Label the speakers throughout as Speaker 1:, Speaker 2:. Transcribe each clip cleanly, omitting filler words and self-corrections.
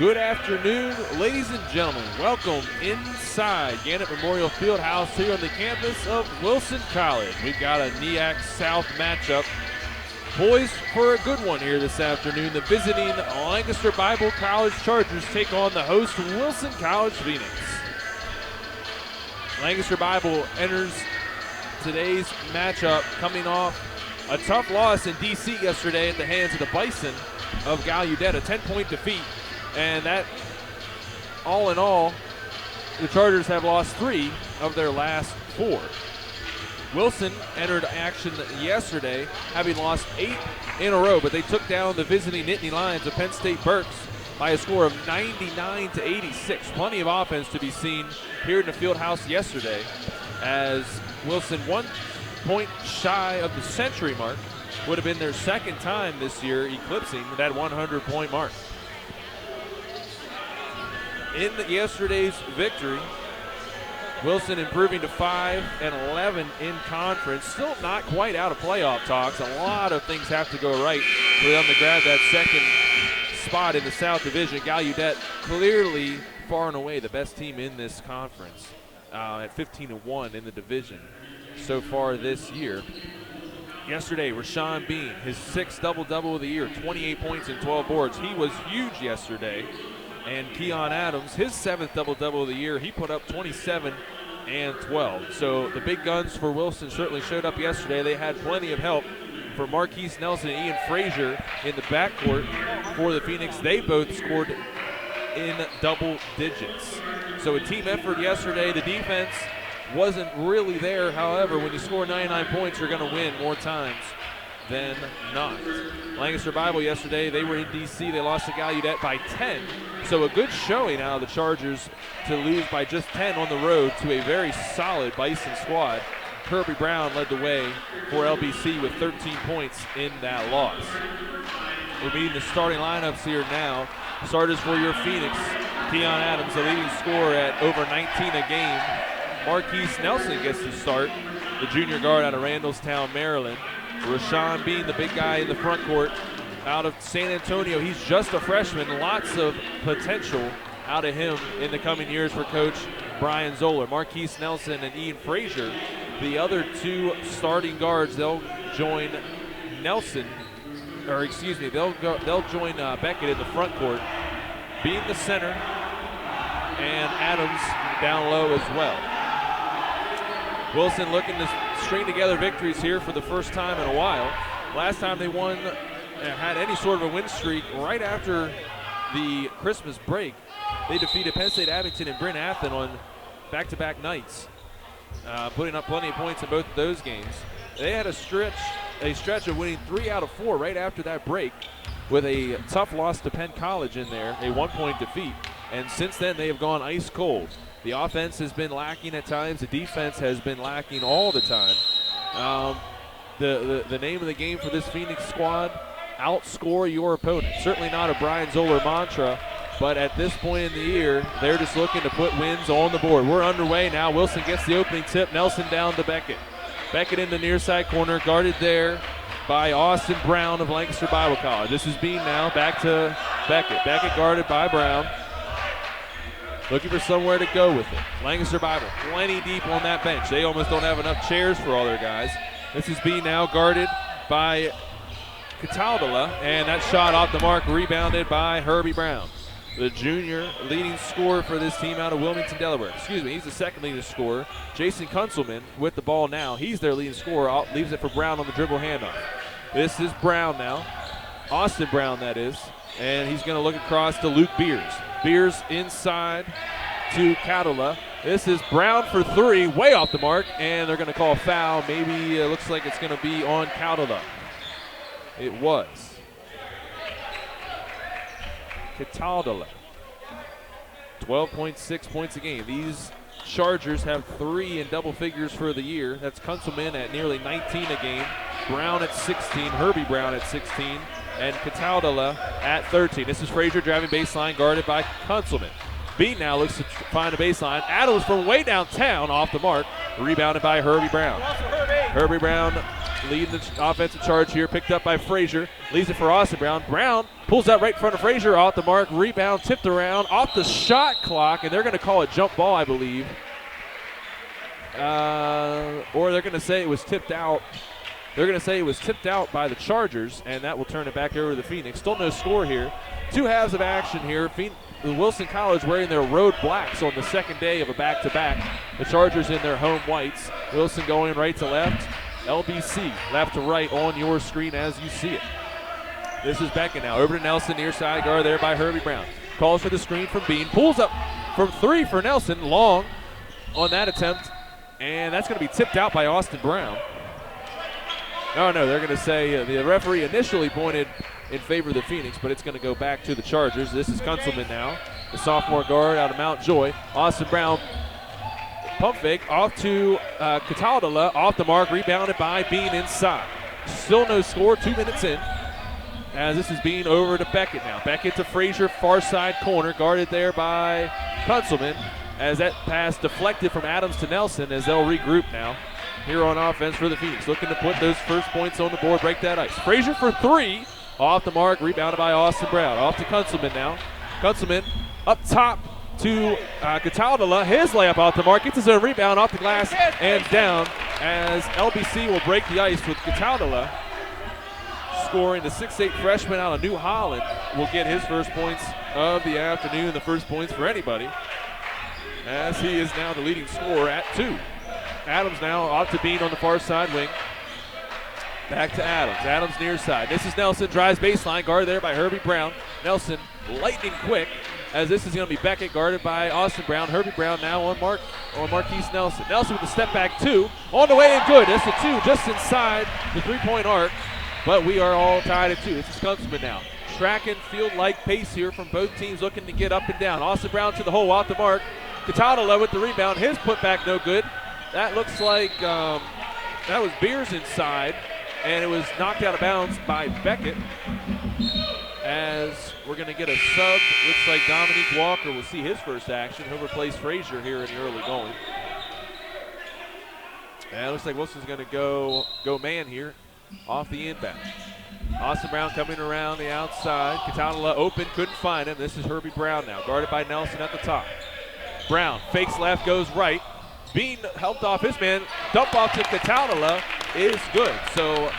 Speaker 1: Good afternoon, ladies and gentlemen. Welcome inside Gannett Memorial Fieldhouse here on the campus of Wilson College. We've got a NEAC South matchup poised for a good one here this afternoon. The visiting Lancaster Bible College Chargers take on the host Wilson College Phoenix. Lancaster Bible enters today's matchup coming off a tough loss in D.C. yesterday at the hands of the Bison of Gallaudet, a 10-point defeat. And that, all in all, the Chargers have lost 3 of their last 4. Wilson entered action yesterday, having lost 8 in a row, but they took down the visiting Nittany Lions of Penn State Berks by a score of 99-86. Plenty of offense to be seen here in the field house yesterday, as Wilson 1 point shy of the century mark. Would have been their second time this year eclipsing that 100-point mark. In yesterday's victory, Wilson improving to 5-11 in conference. Still not quite out of playoff talks. A lot of things have to go right for them to grab that second spot in the South Division. Gallaudet clearly far and away the best team in this conference at 15-1 in the division so far this year. Yesterday, Rashawn Bean, his 6th double-double of the year, 28 points and 12 boards. He was huge yesterday. And Keon Adams, his 7th double-double of the year, he put up 27 and 12. So the big guns for Wilson certainly showed up yesterday. They had plenty of help for Marquise Nelson and Ian Frazier in the backcourt for the Phoenix. They both scored in double digits. So a team effort yesterday. The defense wasn't really there. However, when you score 99 points, you're going to win more times than not. Lancaster Bible yesterday, they were in D.C. They lost to Gallaudet by 10. So a good showing out of the Chargers to lose by just 10 on the road to a very solid Bison squad. Kirby Brown led the way for LBC with 13 points in that loss. We're meeting the starting lineups here now. Starters for your Phoenix. Keon Adams, the leading scorer at over 19 a game. Marquise Nelson gets to start, the junior guard out of Randallstown, Maryland. Rashawn Bean, the big guy in the front court out of San Antonio. He's just a freshman. Lots of potential out of him in the coming years for Coach Brian Zoller. Marquise Nelson and Ian Frazier, the other 2 starting guards, they'll join Nelson, or excuse me, they'll join Beckett in the front court. Bean the center, and Adams down low as well. Wilson looking to string together victories here for the first time in a while. Last time they won, had any sort of a win streak right after the Christmas break. They defeated Penn State Abington and Bryn Athyn on back-to-back nights, putting up plenty of points in both of those games. They had a stretch of winning 3 out of 4 right after that break, with a tough loss to Penn College in there, a 1-point defeat. And since then, they have gone ice cold. The offense has been lacking at times. The defense has been lacking all the time. The name of the game for this Phoenix squad, outscore your opponent. Certainly not a Brian Zoller mantra, but at this point in the year, they're just looking to put wins on the board. We're underway now. Wilson gets the opening tip. Nelson down to Beckett. Beckett in the near side corner, guarded there by Austin Brown of Lancaster Bible College. This is Bean now, back to Beckett. Beckett guarded by Brown. Looking for somewhere to go with it. Lancaster Bible, plenty deep on that bench. They almost don't have enough chairs for all their guys. This is B now guarded by Cataldola, and that shot off the mark, rebounded by Herbie Brown, the junior leading scorer for this team out of Wilmington, Delaware. Excuse me, he's the second leading scorer. Jason Kunzelman with the ball now. He's their leading scorer, leaves it for Brown on the dribble handoff. This is Brown now, Austin Brown that is, and he's going to look across to Luke Beers. Beers inside to Cataldola. This is Brown for 3, way off the mark, and they're going to call a foul. Maybe it looks like it's going to be on Cataldola. It was. Cataldola, 12.6 points a game. These Chargers have 3 in double figures for the year. That's Kunzelman at nearly 19 a game, Brown at 16, Herbie Brown at 16, and Cataldola at 13. This is Frazier driving baseline, guarded by Kunzelman. Bean now looks to find a baseline. Adams from way downtown, off the mark, rebounded by Herbie Brown. Herbie Brown leading the offensive charge here, picked up by Frazier. Leaves it for Austin Brown. Brown pulls out right in front of Frazier, off the mark, rebound, tipped around, off the shot clock, and they're going to call a jump ball, I believe. Or they're going to say it was tipped out. They're going to say it was tipped out by the Chargers, and that will turn it back over to the Phoenix. Still no score here. 2 halves of action here. Wilson College wearing their road blacks on the second day of a back-to-back. The Chargers in their home whites. Wilson going right to left. LBC left to right on your screen as you see it. This is Beckett now. Over to Nelson, near side guard there by Herbie Brown. Calls for the screen from Bean. Pulls up from 3 for Nelson. Long on that attempt. And that's going to be tipped out by Austin Brown. No, they're going to say the referee initially pointed in favor of the Phoenix, but it's going to go back to the Chargers. This is Kunzelman now, the sophomore guard out of Mount Joy. Austin Brown, pump fake, off to Cataldola, off the mark, rebounded by Bean inside. Still no score, 2 minutes in, as this is Bean over to Beckett now. Beckett to Frazier, far side corner, guarded there by Kunzelman, as that pass deflected from Adams to Nelson as they'll regroup now here on offense for the Phoenix. Looking to put those first points on the board, break that ice. Frazier for 3, off the mark, rebounded by Austin Brown. Off to Kunzelman now. Kunzelman up top to Cataldola. His layup off the mark, gets his own rebound off the glass and down as LBC will break the ice with Cataldola scoring. The 6'8 freshman out of New Holland will get his first points of the afternoon, the first points for anybody, as he is now the leading scorer at 2. Adams now off to Bean on the far side wing. Back to Adams. Adams near side. This is Nelson, drives baseline, guarded there by Herbie Brown. Nelson lightning quick, as this is going to be Beckett, guarded by Austin Brown. Herbie Brown now on Marquise Nelson. Nelson with the step back 2, on the way and good. That's a 2 just inside the 3-point arc, but we are all tied at 2. This is Kunzelman now. Track and field-like pace here from both teams, looking to get up and down. Austin Brown to the hole, off the mark. Cataldola with the rebound. His putback no good. That looks like that was Beers inside, and it was knocked out of bounds by Beckett. As we're going to get a sub, looks like Dominique Walker will see his first action. He'll replace Frazier here in the early going. And it looks like Wilson's going to go man here off the inbound. Austin Brown coming around the outside. Cataldola open, couldn't find him. This is Herbie Brown now, guarded by Nelson at the top. Brown fakes left, goes right. Bean helped off his man. Dump off to Cataldola is good. So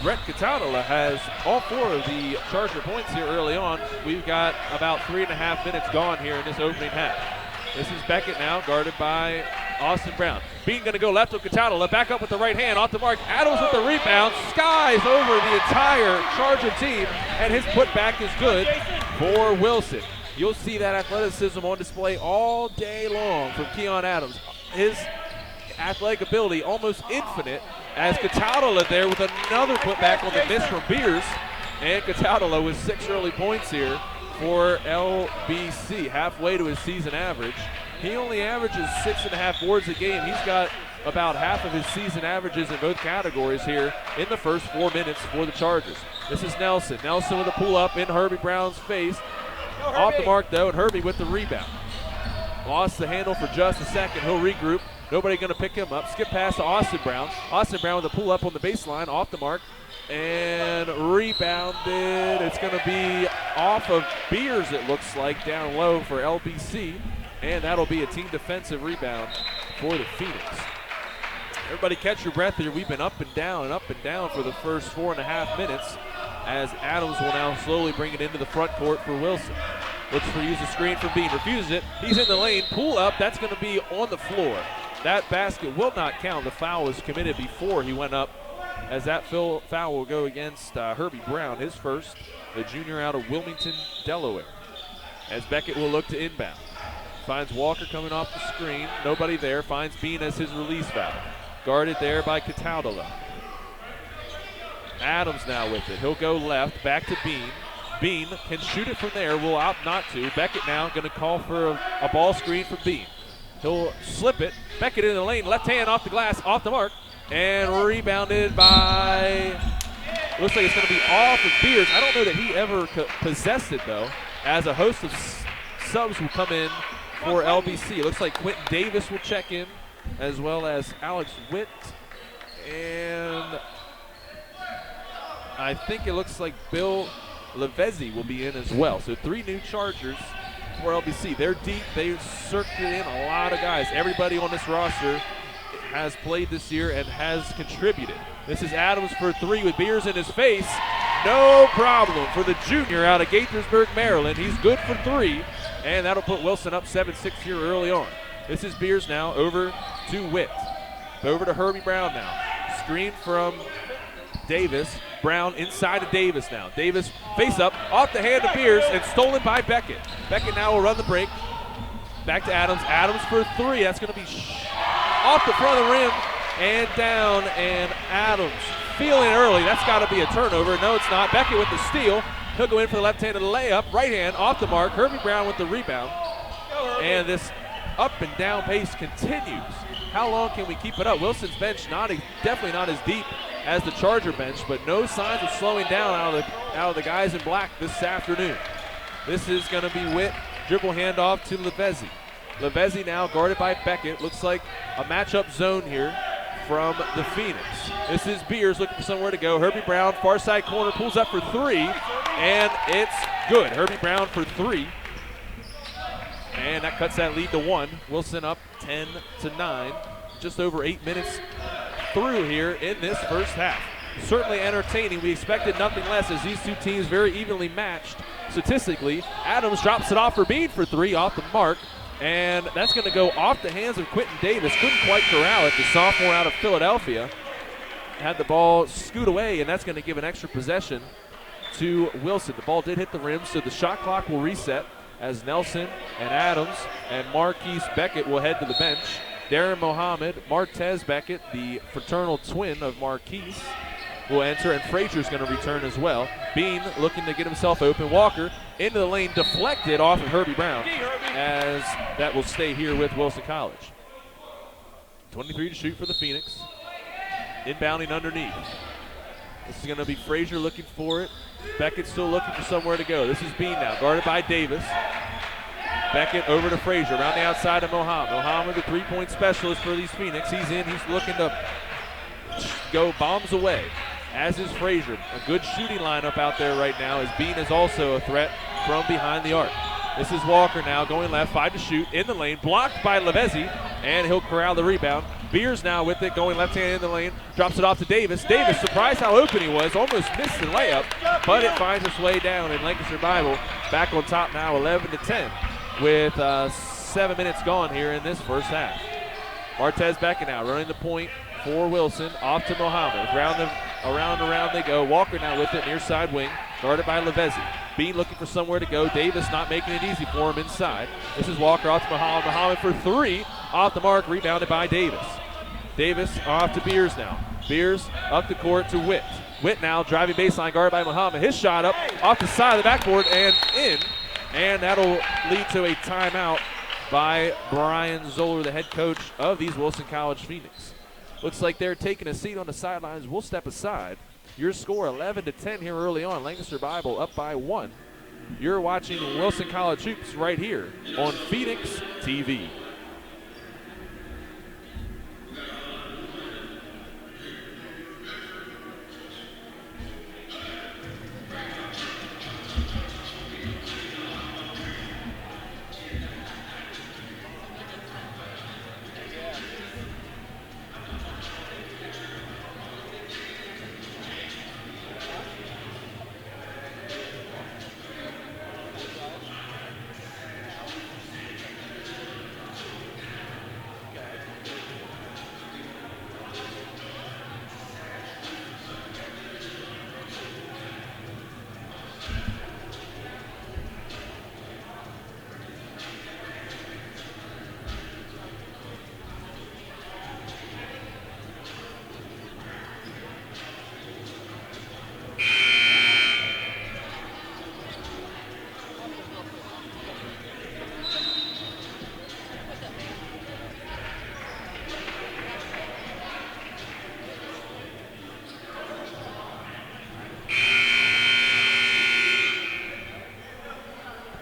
Speaker 1: Brett Cataldola has all 4 of the Charger points here early on. We've got about 3.5 minutes gone here in this opening half. This is Beckett now, guarded by Austin Brown. Bean going to go left with Cataldola, back up with the right hand, off the mark. Adams with the rebound, skies over the entire Charger team, and his putback is good for Wilson. You'll see that athleticism on display all day long from Keon Adams. His athletic ability almost infinite, as Cataldola there with another putback on the miss from Beers. And Cataldola with 6 early points here for LBC, halfway to his season average. He only averages 6.5 boards a game. He's got about half of his season averages in both categories here in the first 4 minutes for the Chargers. This is Nelson. Nelson with a pull-up in Herbie Brown's face. Off the mark, though, and Herbie with the rebound. Lost the handle for just a second. He'll regroup. Nobody going to pick him up. Skip pass to Austin Brown. Austin Brown with a pull-up on the baseline, off the mark, and rebounded. It's going to be off of Beers, it looks like, down low for LBC, and that'll be a team defensive rebound for the Phoenix. Everybody catch your breath here. We've been up and down for the first 4.5 minutes, as Adams will now slowly bring it into the front court for Wilson. Looks for use a screen from Bean, refuses it. He's in the lane, pull up, that's going to be on the floor. That basket will not count. The foul was committed before he went up, as that foul will go against Herbie Brown, his first, the junior out of Wilmington, Delaware. As Beckett will look to inbound. Finds Walker coming off the screen, nobody there, finds Bean as his release foul. Guarded there by Cataldola. Adams now with it. He'll go left, back to Bean. Bean can shoot it from there, will opt not to. Beckett now going to call for a ball screen from Bean. He'll slip it. Beckett in the lane, left hand off the glass, off the mark, and rebounded by, looks like it's going to be off of Beers. I don't know that he ever possessed it, though, as a host of subs will come in for LBC. It looks like Quentin Davis will check in, as well as Alex Witt And I think it looks like Bill Lavezzi will be in as well. So 3 new Chargers for LBC. They're deep. They circled in a lot of guys. Everybody on this roster has played this year and has contributed. This is Adams for 3 with Beers in his face. No problem for the junior out of Gaithersburg, Maryland. He's good for 3, and that'll put Wilson up 7-6 here early on. This is Beers now over to Witt. Over to Herbie Brown now. Screen from Davis. Brown inside of Davis now. Davis face up, off the hand of Beers, and stolen by Beckett. Beckett now will run the break. Back to Adams. Adams for 3. That's going to be off the front of the rim and down, and Adams feeling early. That's got to be a turnover. No, it's not. Beckett with the steal. He'll go in for the left-handed layup. Right hand off the mark. Herbie Brown with the rebound. And this up and down pace continues. How long can we keep it up? Wilson's bench definitely not as deep as the Charger bench, but no signs of slowing down out of the guys in black this afternoon. This is going to be Witt. Dribble handoff to Lavezzi. Lavezzi now guarded by Beckett. Looks like a matchup zone here from the Phoenix. This is Beers looking for somewhere to go. Herbie Brown, far side corner, pulls up for 3, and it's good. Herbie Brown for 3. And that cuts that lead to 1. Wilson up 10-9. Just over 8 minutes through here in this first half. Certainly entertaining. We expected nothing less as these two teams very evenly matched statistically. Adams drops it off for Bean for 3 off the mark. And that's going to go off the hands of Quentin Davis. Couldn't quite corral it. The sophomore out of Philadelphia had the ball scoot away, and that's going to give an extra possession to Wilson. The ball did hit the rim, so the shot clock will reset as Nelson and Adams and Marquise Beckett will head to the bench. Darren Mohammed, Martez Beckett, the fraternal twin of Marquise, will enter, and Frazier's going to return as well. Bean looking to get himself open. Walker into the lane, deflected off of Herbie Brown, as that will stay here with Wilson College. 23 to shoot for the Phoenix. Inbounding underneath. This is going to be Frazier looking for it. Beckett still looking for somewhere to go. This is Bean now, guarded by Davis. Beckett over to Frazier, around the outside of Mohammed. Mohammed, the three-point specialist for these Phoenix. He's in, he's looking to go bombs away, as is Frazier. A good shooting lineup out there right now, as Bean is also a threat from behind the arc. This is Walker now going left, 5 to shoot, in the lane, blocked by Lavezzi, and he'll corral the rebound. Beers now with it, going left hand in the lane, drops it off to Davis. Davis, surprised how open he was, almost missed the layup, but it finds its way down, and Lancaster Bible back on top now, 11-10, with 7 minutes gone here in this first half. Martez Beckett now running the point for Wilson, off to Mohammed. Around they go. Walker now with it, near side wing, guarded by Lavezzi. Bean looking for somewhere to go. Davis not making it easy for him inside. This is Walker off to Mohammed. Mohammed for 3, off the mark, rebounded by Davis. Davis off to Beers now. Beers up the court to Witt. Witt now driving baseline, guarded by Mohammed. His shot up off the side of the backboard and in. And that'll lead to a timeout by Brian Zoller, the head coach of these Wilson College Phoenix. Looks like they're taking a seat on the sidelines. We'll step aside. Your score 11-10 here early on. Lancaster Bible up by 1. You're watching Wilson College Hoops right here on Phoenix TV.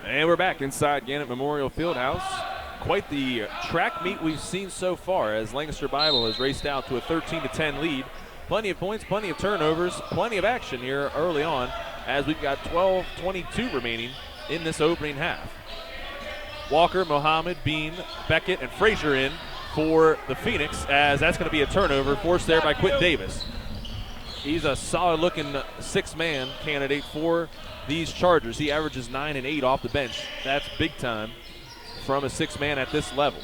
Speaker 1: And we're back inside Gannett Memorial Fieldhouse quite the track meet we've seen so far as Lancaster Bible has raced out to a 13-10 lead. Plenty of points, plenty of turnovers, plenty of action here early on as we've got 12:22 remaining in this opening half. Walker, Mohammed, Bean, Beckett, and Frazier in for the Phoenix, as that's going to be a turnover forced there by Quentin Davis. He's a solid-looking six-man candidate for these Chargers. He averages 9 and 8 off the bench. That's big time from a six-man at this level.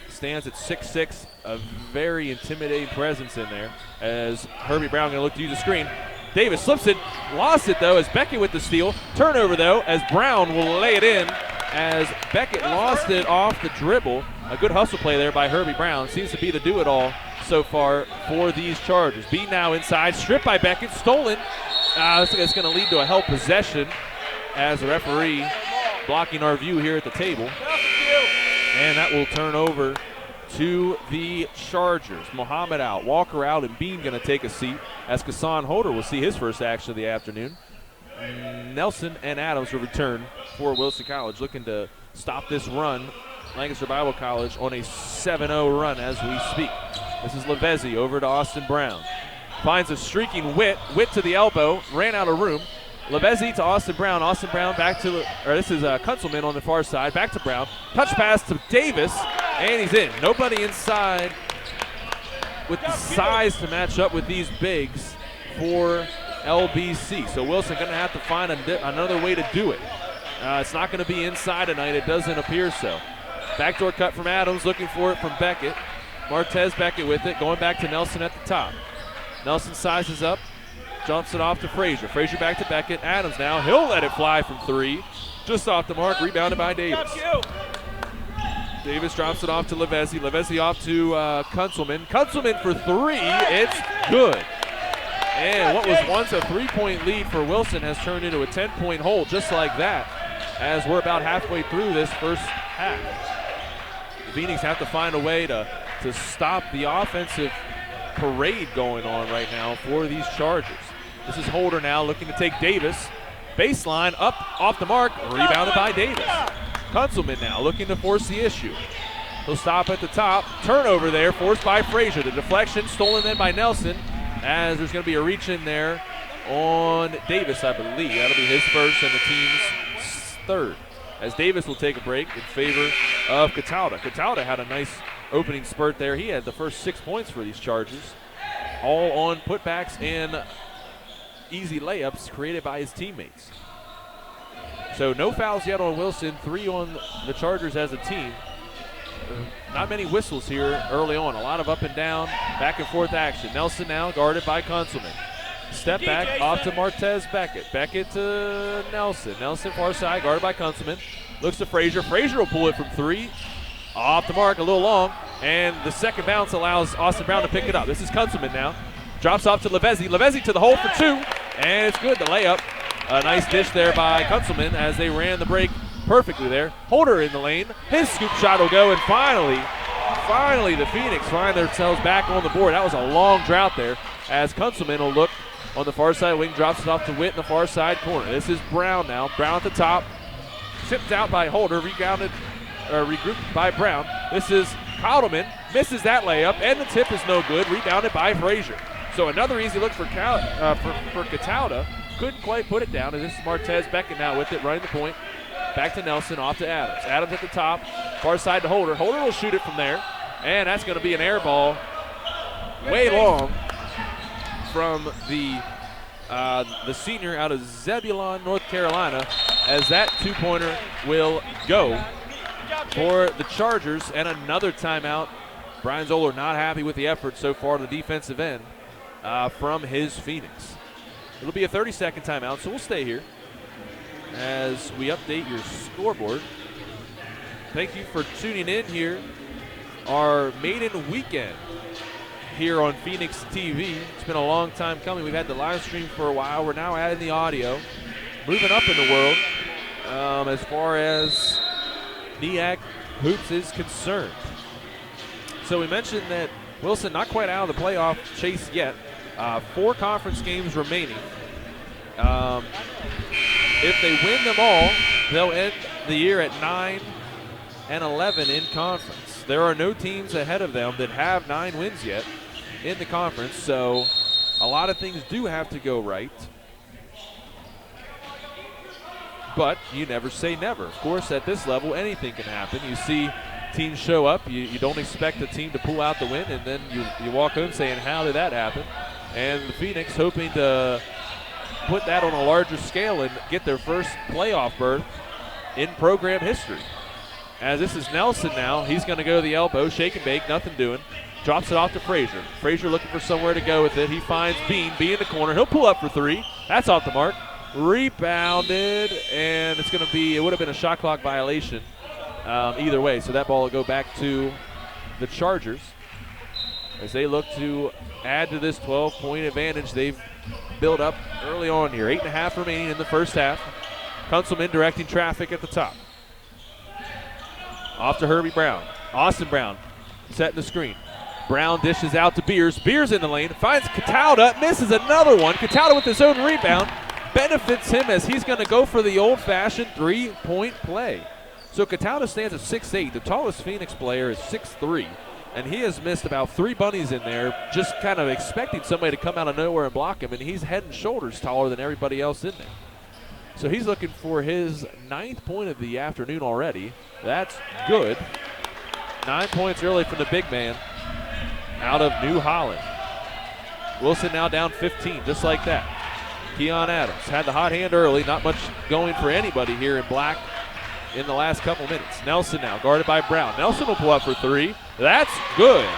Speaker 1: Stands at 6'6", a very intimidating presence in there as Herbie Brown going to look to use the screen. Davis slips it, lost it though as Beckett with the steal. Turnover though as Brown will lay it in as Beckett lost it off the dribble. A good hustle play there by Herbie Brown. Seems to be the do-it-all so far for these Chargers. Beat now inside, stripped by Beckett, stolen. It's going to lead to a held possession as the referee blocking our view here at the table. And that will turn over to the Chargers. Mohammed out, Walker out, and Bean going to take a seat as Kassan Holder will see his first action of the afternoon. Nelson and Adams will return for Wilson College, looking to stop this run. Lancaster Bible College on a 7-0 run as we speak. This is Lavezzi over to Austin Brown. Finds a streaking Witt to the elbow, ran out of room. Lavezzi to Austin Brown back to, this is Kunzelman on the far side, back to Brown. Touch pass to Davis, and he's in. Nobody inside with the size to match up with these bigs for LBC. So Wilson going to have to find another way to do it. It's not going to be inside tonight. It doesn't appear so. Backdoor cut from Adams, looking for it from Beckett. Martez Beckett with it, going back to Nelson at the top. Nelson sizes up, jumps it off to Frazier. Frazier back to Beckett. Adams now, he'll let it fly from three. Just off the mark, rebounded by Davis. Davis drops it off to Lavezzi. Lavezzi off to Kunzelman. Kunzelman for three, it's good. And what was once a three-point lead for Wilson has turned into a 10-point hold just like that as we're about halfway through this first half. The Phoenix have to find a way to stop the offensive parade going on right now for these Chargers. This is Holder now looking to take Davis. Baseline up off the mark, rebounded by Davis. Kunzelman now looking to force the issue. He'll stop at the top. Turnover there forced by Frazier. The deflection stolen then by Nelson as there's going to be a reach in there on Davis, I believe. That'll be his first and the team's third as Davis will take a break in favor of Catalda. Catalda had a nice opening spurt there. He had the first 6 points for these Chargers, all on putbacks and easy layups created by his teammates. So no fouls yet on Wilson, 3 on the Chargers as a team. Not many whistles here early on. A lot of up and down, back and forth action. Nelson now guarded by Kunzelman. Step back off to Martez Beckett. Beckett to Nelson. Nelson far side, guarded by Kunzelman. Looks to Frazier. Frazier will pull it from three. Off the mark, a little long. And the second bounce allows Austin Brown to pick it up. This is Kunzelman now. Drops off to Lavezzi. Lavezzi to the hole for two. And it's good, the layup. A nice dish there by Kunzelman as they ran the break perfectly there. Holder in the lane. His scoop shot will go, and finally the Phoenix find themselves back on the board. That was a long drought there as Kunzelman will look on the far side wing, drops it off to Witt in the far side corner. This is Brown now. Brown at the top. Tipped out by Holder, regrouped by Brown. This is Kaudelman. Misses that layup, and the tip is no good. Rebounded by Frazier. So another easy look for Catalda. Couldn't quite put it down, and this is Martez Beckett now with it, running the point. Back to Nelson, off to Adams. Adams at the top, far side to Holder. Holder will shoot it from there, and that's going to be an air ball way long from the senior out of Zebulon, North Carolina, as that two-pointer will go for the Chargers. And another timeout. Brian Zoller not happy with the effort so far on the defensive end from his Phoenix. It'll be a 30-second timeout, so we'll stay here as we update your scoreboard. Thank you for tuning in here. Our maiden weekend here on Phoenix TV. It's been a long time coming. We've had the live stream for a while. We're now adding the audio. Moving up in the world as far as NEAC hoops is concerned. So we mentioned that Wilson not quite out of the playoff chase yet. 4 conference games remaining. If they win them all, they'll end the year at 9 and 11 in conference. There are no teams ahead of them that have 9 wins yet in the conference, so a lot of things do have to go right. But you never say never. Of course, at this level, anything can happen. You see teams show up, you don't expect a team to pull out the win, and then you walk home saying, how did that happen? And the Phoenix hoping to put that on a larger scale and get their first playoff berth in program history. As this is Nelson now, he's going to go to the elbow, shake and bake, nothing doing. Drops it off to Frazier. Frazier looking for somewhere to go with it. He finds Bean. Bean in the corner. He'll pull up for 3. That's off the mark. Rebounded, and it's going to be, it would have been a shot clock violation either way. So that ball will go back to the Chargers as they look to add to this 12-point advantage they've built up early on here. 8.5 remaining in the first half. Kunzelman directing traffic at the top. Off to Herbie Brown. Austin Brown setting the screen. Brown dishes out to Beers. Beers in the lane. Finds Catalda. Misses another one. Catalda with his own rebound. Benefits him as he's going to go for the old-fashioned 3-point play. So Catalda stands at 6'8". The tallest Phoenix player is 6'3". And he has missed about 3 bunnies in there, just kind of expecting somebody to come out of nowhere and block him. And he's head and shoulders taller than everybody else in there. So he's looking for his 9th point of the afternoon already. That's good. 9 points early from the big man out of New Holland. Wilson now down 15, just like that. Keon Adams had the hot hand early. Not much going for anybody here in black in the last couple minutes. Nelson now guarded by Brown. Nelson will pull up for 3. That's good.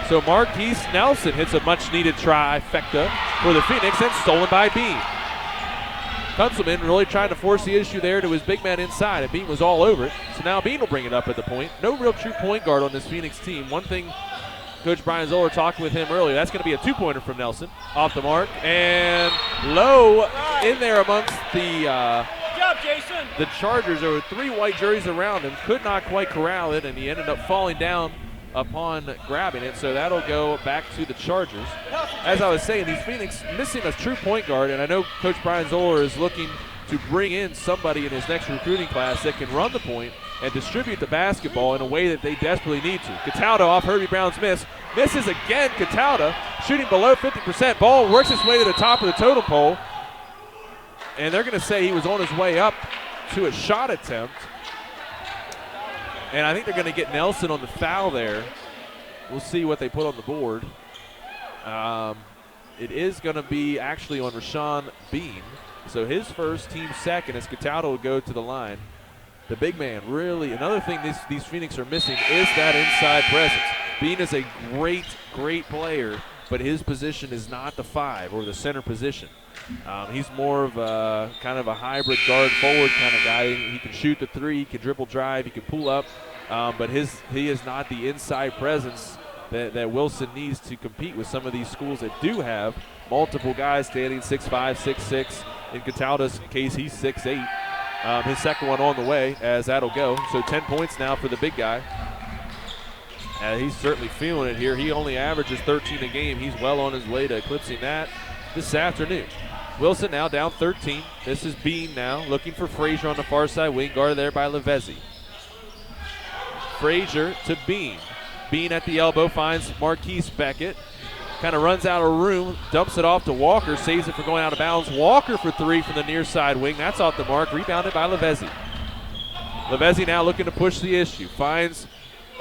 Speaker 1: So Marquise Nelson hits a much-needed trifecta for the Phoenix and stolen by Bean. Kunzelman really trying to force the issue there to his big man inside, and Bean was all over it. So now Bean will bring it up at the point. No real true point guard on this Phoenix team. One thing Coach Brian Zoller talking with him earlier, that's going to be a 2-pointer from Nelson. Off the mark, and low in there amongst the the Chargers. There were 3 white jerseys around him, could not quite corral it, and he ended up falling down upon grabbing it. So that'll go back to the Chargers. As I was saying, these Phoenix missing a true point guard, and I know Coach Brian Zoller is looking to bring in somebody in his next recruiting class that can run the point and distribute the basketball in a way that they desperately need to. Catalda off Herbie Brown's miss. Misses again, Catalda, shooting below 50%. Ball works its way to the top of the totem pole. And they're going to say he was on his way up to a shot attempt. And I think they're going to get Nelson on the foul there. We'll see what they put on the board. It is going to be actually on Rashawn Bean. So his first, team second, as Catalda will go to the line. The big man, really, another thing these Phoenix are missing is that inside presence. Bean is a great, great player, but his position is not the 5 or the center position. He's more of a kind of a hybrid guard forward kind of guy. He can shoot the 3, he can dribble drive, he can pull up, but he is not the inside presence that Wilson needs to compete with some of these schools that do have multiple guys standing 6'5", 6'6". In Catalda's case, he's 6'8". His second one on the way as that'll go. So 10 points now for the big guy. He's certainly feeling it here. He only averages 13 a game. He's well on his way to eclipsing that this afternoon. Wilson now down 13. This is Bean now looking for Frazier on the far side wing, guarded there by Lavezzi. Frazier to Bean. Bean at the elbow finds Marquise Beckett. Kind of runs out of room, dumps it off to Walker, saves it for going out of bounds. Walker for 3 from the near side wing. That's off the mark, rebounded by Lavezzi. Lavezzi now looking to push the issue. Finds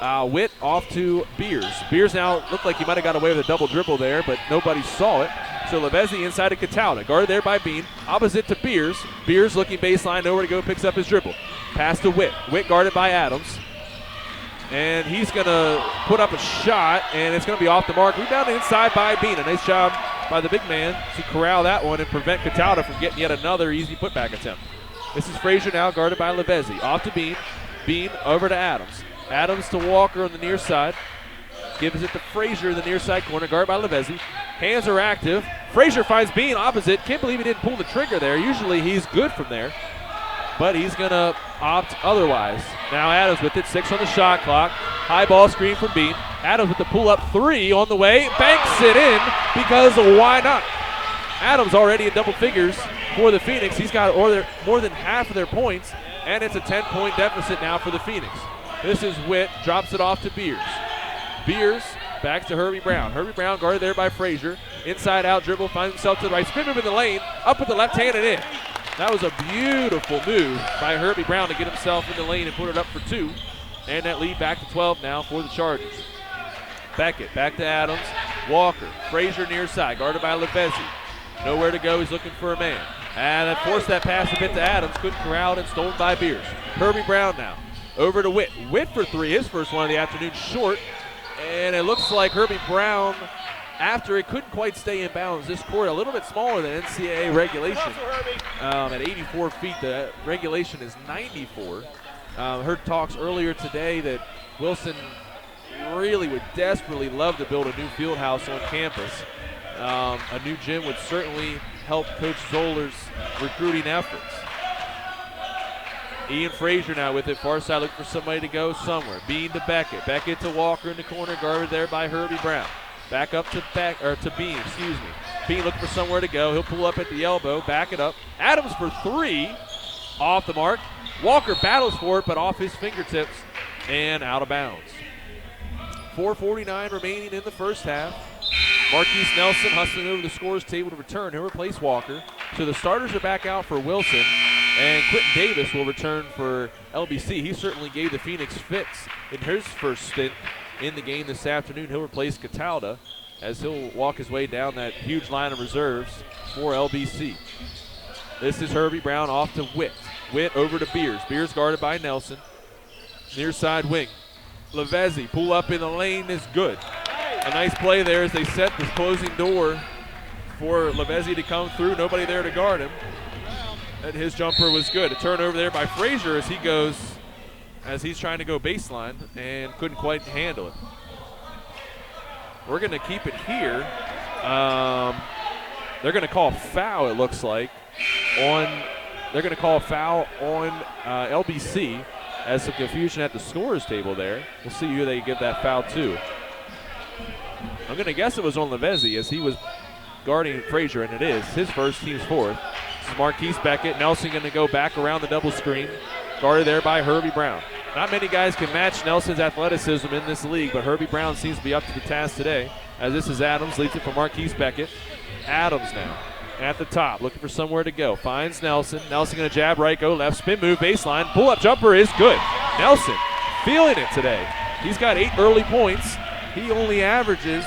Speaker 1: Witt off to Beers. Beers now looked like he might have got away with a double dribble there, but nobody saw it. So Lavezzi inside to Catalda, guarded there by Bean. Opposite to Beers. Beers looking baseline, nowhere to go, picks up his dribble. Pass to Witt. Witt guarded by Adams. And he's going to put up a shot, and it's going to be off the mark. Rebounded inside by Bean. A nice job by the big man to corral that one and prevent Catalda from getting yet another easy putback attempt. This is Frazier now guarded by Lavezzi. Off to Bean. Bean over to Adams. Adams to Walker on the near side. Gives it to Frazier in the near side corner, guarded by Lavezzi. Hands are active. Frazier finds Bean opposite. Can't believe he didn't pull the trigger there. Usually he's good from there, but he's going to opt otherwise. Now Adams with it, 6 on the shot clock. High ball screen from Bean. Adams with the pull-up 3 on the way. Banks it in because why not? Adams already in double figures for the Phoenix. He's got more than half of their points, and it's a 10-point deficit now for the Phoenix. This is Witt, drops it off to Beers. Beers back to Herbie Brown. Herbie Brown guarded there by Frazier. Inside out dribble, finds himself to the right. Spin move in the lane, up with the left hand and in. That was a beautiful move by Herbie Brown to get himself in the lane and put it up for 2. And that lead back to 12 now for the Chargers. Beckett back to Adams. Walker, Frazier near side, guarded by Lavezzi. Nowhere to go, he's looking for a man. And that forced that pass a bit to Adams, couldn't corral it, and stolen by Beers. Herbie Brown now, over to Witt. Witt for 3, his first one of the afternoon, short. And it looks like Herbie Brown, after it couldn't quite stay in bounds. This court a little bit smaller than NCAA regulation. At 84 feet, the regulation is 94. Heard talks earlier today that Wilson really would desperately love to build a new field house on campus. A new gym would certainly help Coach Zoller's recruiting efforts. Ian Frazier now with it, far side looking for somebody to go somewhere. Bean to Beckett. Beckett to Walker in the corner, guarded there by Herbie Brown. Back up to Bean, Bean looking for somewhere to go. He'll pull up at the elbow, back it up. Adams for 3, off the mark. Walker battles for it, but off his fingertips and out of bounds. 4:49 remaining in the first half. Marquise Nelson hustling over the scorer's table to return. He'll replace Walker. So the starters are back out for Wilson, and Quentin Davis will return for LBC. He certainly gave the Phoenix fits in his first stint in the game this afternoon. He'll replace Catalda as he'll walk his way down that huge line of reserves for LBC. This is Herbie Brown off to Witt. Witt over to Beers. Beers guarded by Nelson. Near side wing. Lavezzi, pull up in the lane is good. A nice play there as they set the closing door for Lavezzi to come through. Nobody there to guard him. And his jumper was good. A turnover there by Frazier as he's trying to go baseline and couldn't quite handle it. We're going to keep it here. They're going to call a foul, it looks like, on LBC as some confusion at the scorer's table there. We'll see who they give that foul to. I'm going to guess it was on Lavezzi as he was guarding Frazier, and it is. His first, team's fourth. It's Marquise Beckett. Nelson going to go back around the double screen. Guarded there by Herbie Brown. Not many guys can match Nelson's athleticism in this league, but Herbie Brown seems to be up to the task today. As this is Adams, leads it for Marquise Beckett. Adams now at the top, looking for somewhere to go. Finds Nelson. Nelson going to jab right, go left, spin move, baseline. Pull-up jumper is good. Nelson feeling it today. He's got 8 early points. He only averages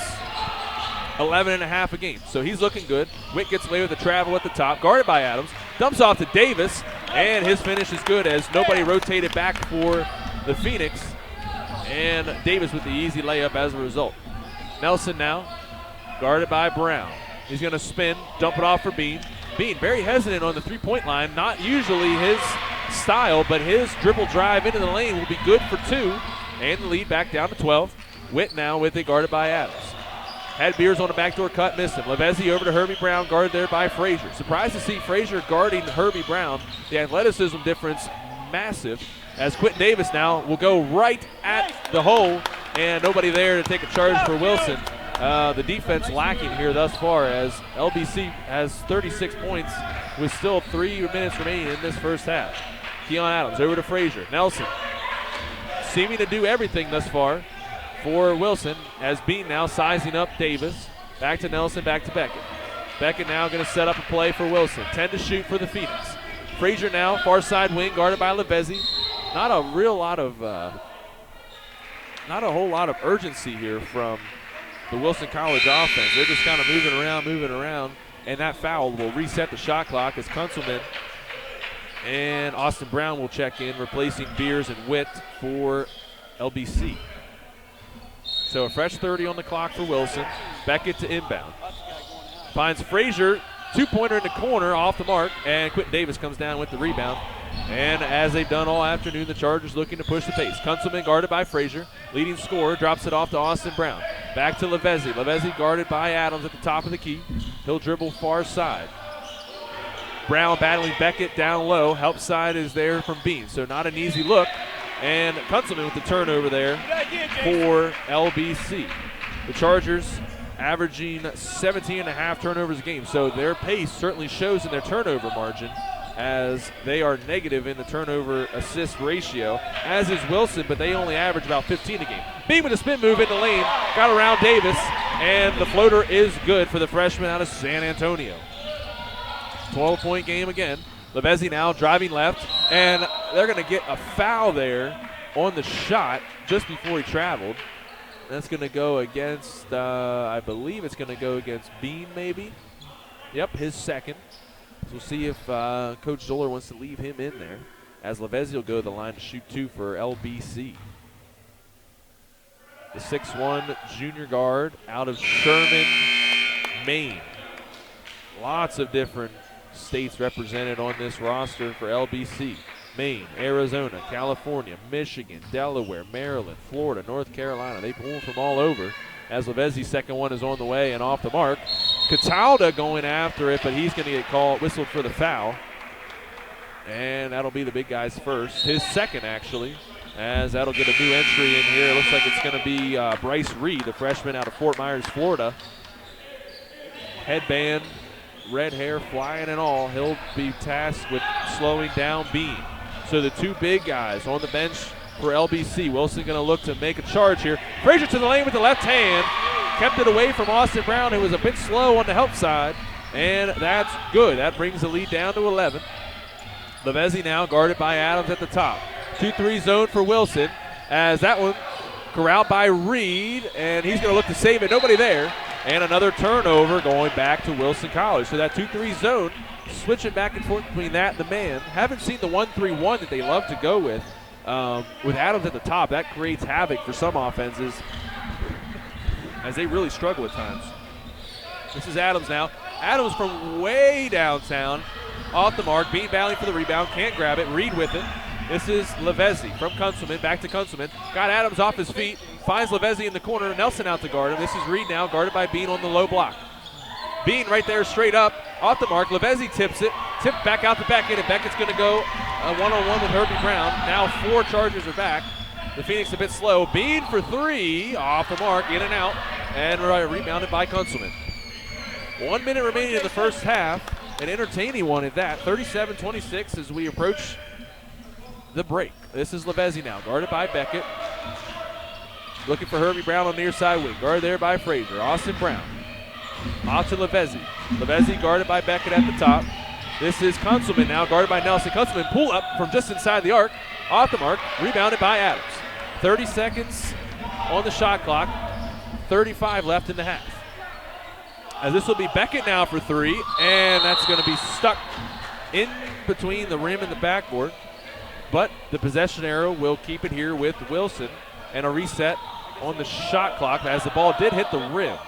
Speaker 1: 11.5 a game, so he's looking good. Witt gets away with the travel at the top, guarded by Adams. Dumps off to Davis, and his finish is good as nobody rotated back for the Phoenix, and Davis with the easy layup as a result. Nelson now, guarded by Brown. He's going to spin, dump it off for Bean. Bean very hesitant on the three-point line, not usually his style, but his dribble drive into the lane will be good for 2, and the lead back down to 12. Witt now with it, guarded by Adams. Had Beers on a backdoor cut, missed him. Lavezzi over to Herbie Brown, guarded there by Frazier. Surprised to see Frazier guarding Herbie Brown. The athleticism difference massive, as Quentin Davis now will go right at the hole, and nobody there to take a charge for Wilson. The defense lacking here thus far as LBC has 36 points with still 3 minutes remaining in this first half. Keon Adams over to Frazier. Nelson seeming to do everything thus far for Wilson as Bean now sizing up Davis. Back to Nelson, back to Beckett. Beckett now going to set up a play for Wilson. 10 to shoot for the Phoenix. Frazier now, far side wing, guarded by Lavezzi. Not a whole lot of urgency here from the Wilson College offense. They're just kind of moving around, and that foul will reset the shot clock as Kunzelman and Austin Brown will check in, replacing Beers and Witt for LBC. So a fresh 30 on the clock for Wilson. Beckett to inbound. Finds Frazier, 2-pointer in the corner, off the mark, and Quentin Davis comes down with the rebound. And as they've done all afternoon, the Chargers looking to push the pace. Kunzelman guarded by Frazier. Leading scorer drops it off to Austin Brown. Back to Lavezzi. Lavezzi guarded by Adams at the top of the key. He'll dribble far side. Brown battling Beckett down low. Help side is there from Bean, so not an easy look. And Kunzelman with the turnover there for LBC. The Chargers averaging 17.5 turnovers a game, so their pace certainly shows in their turnover margin. as they are negative in the turnover assist ratio, as is Wilson, but they only average about 15 a game. Bean with a spin move in the lane, got around Davis, and the floater is good for the freshman out of San Antonio. 12-point game again. LeBezzi now driving left, and they're going to get a foul there on the shot just before he traveled. That's going to go against, I believe it's going to go against Bean maybe. Yep, his second. So we'll see if Coach Zoller wants to leave him in there, as LeBezzi will go to the line to shoot 2 for LBC. The 6'1 junior guard out of Sherman, Maine. Lots of different states represented on this roster for LBC. Maine, Arizona, California, Michigan, Delaware, Maryland, Florida, North Carolina. They pull from all over, as LeBezzi's second one is on the way and off the mark. Catalda going after it, but he's going to get whistled for the foul. And that'll be the big guy's first. His second, actually, as that'll get a new entry in here. It looks like it's going to be Bryce Reed, the freshman out of Fort Myers, Florida. Headband, red hair flying and all. He'll be tasked with slowing down Bean. So the two big guys on the bench for LBC. Wilson going to look to make a charge here. Frazier to the lane with the left hand. Kept it away from Austin Brown, who was a bit slow on the help side. And that's good. That brings the lead down to 11. LeBezzi now guarded by Adams at the top. 2-3 zone for Wilson, as that one corralled by Reed, and he's going to look to save it. Nobody there. And another turnover going back to Wilson College. So that 2-3 zone, switching back and forth between that and the man. Haven't seen the 1-3-1 that they love to go with Adams at the top. That creates havoc for some offenses, as they really struggle at times. This is Adams now. Adams from way downtown, off the mark. Bean battling for the rebound, can't grab it. Reed with it. This is LeBezzi from Kunzelman, back to Kunzelman. Got Adams off his feet, finds LeBezzi in the corner. Nelson out to guard him. This is Reed now, guarded by Bean on the low block. Bean right there straight up, off the mark. LeBezzi tips it, tipped back out to Beckett, and Beckett's going to go one-on-one with Herbie Brown. Now 4 Chargers are back. The Phoenix a bit slow. Bean for 3, off the mark, in and out, and rebounded by Kunzelman. 1 minute remaining in the first half, an entertaining one at that. 37-26 as we approach the break. This is LeBezzi now, guarded by Beckett. Looking for Herbie Brown on the near side wing. Guarded there by Frazier. Austin Brown. Out to LeBezzi. LeBezzi guarded by Beckett at the top. This is Kunzelman now, guarded by Nelson. Kunzelman pull up from just inside the arc. Off the mark. Rebounded by Adams. 30 seconds on the shot clock. 35 left in the half. As this will be Beckett now for 3, and that's going to be stuck in between the rim and the backboard. But the possession arrow will keep it here with Wilson, and a reset on the shot clock as the ball did hit the rim.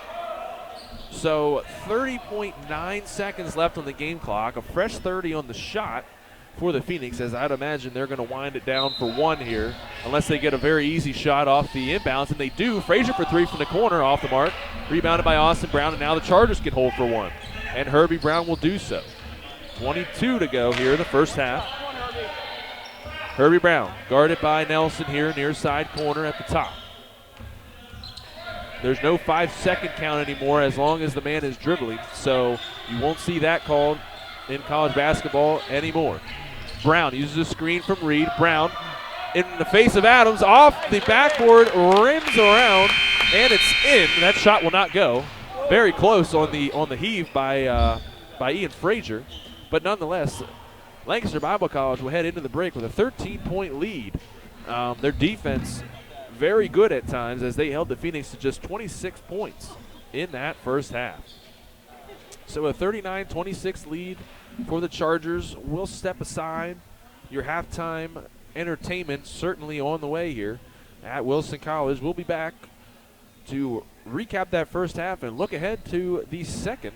Speaker 1: So 30.9 seconds left on the game clock, a fresh 30 on the shot for the Phoenix, as I'd imagine they're going to wind it down for 1 here, unless they get a very easy shot off the inbounds, and they do. Frazier for 3 from the corner, off the mark, rebounded by Austin Brown, and now the Chargers can hold for 1, and Herbie Brown will do so. 22 to go here in the first half. Herbie Brown, guarded by Nelson here, near side corner at the top. There's no 5-second count anymore as long as the man is dribbling, so you won't see that called in college basketball anymore. Brown uses a screen from Reed. Brown in the face of Adams, off the backboard, rims around, and it's in. That shot will not go. Very close on the heave by Ian Frazier, but nonetheless, Lancaster Bible College will head into the break with a 13-point lead. Their defense very good at times, as they held the Phoenix to just 26 points in that first half. So a 39-26 lead for the Chargers. We'll step aside. Your halftime entertainment certainly on the way here at Wilson College. We'll be back to recap that first half and look ahead to the second.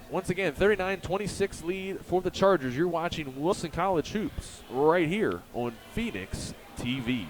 Speaker 1: Once again, 39-26 lead for the Chargers. You're watching Wilson College Hoops right here on Phoenix TV.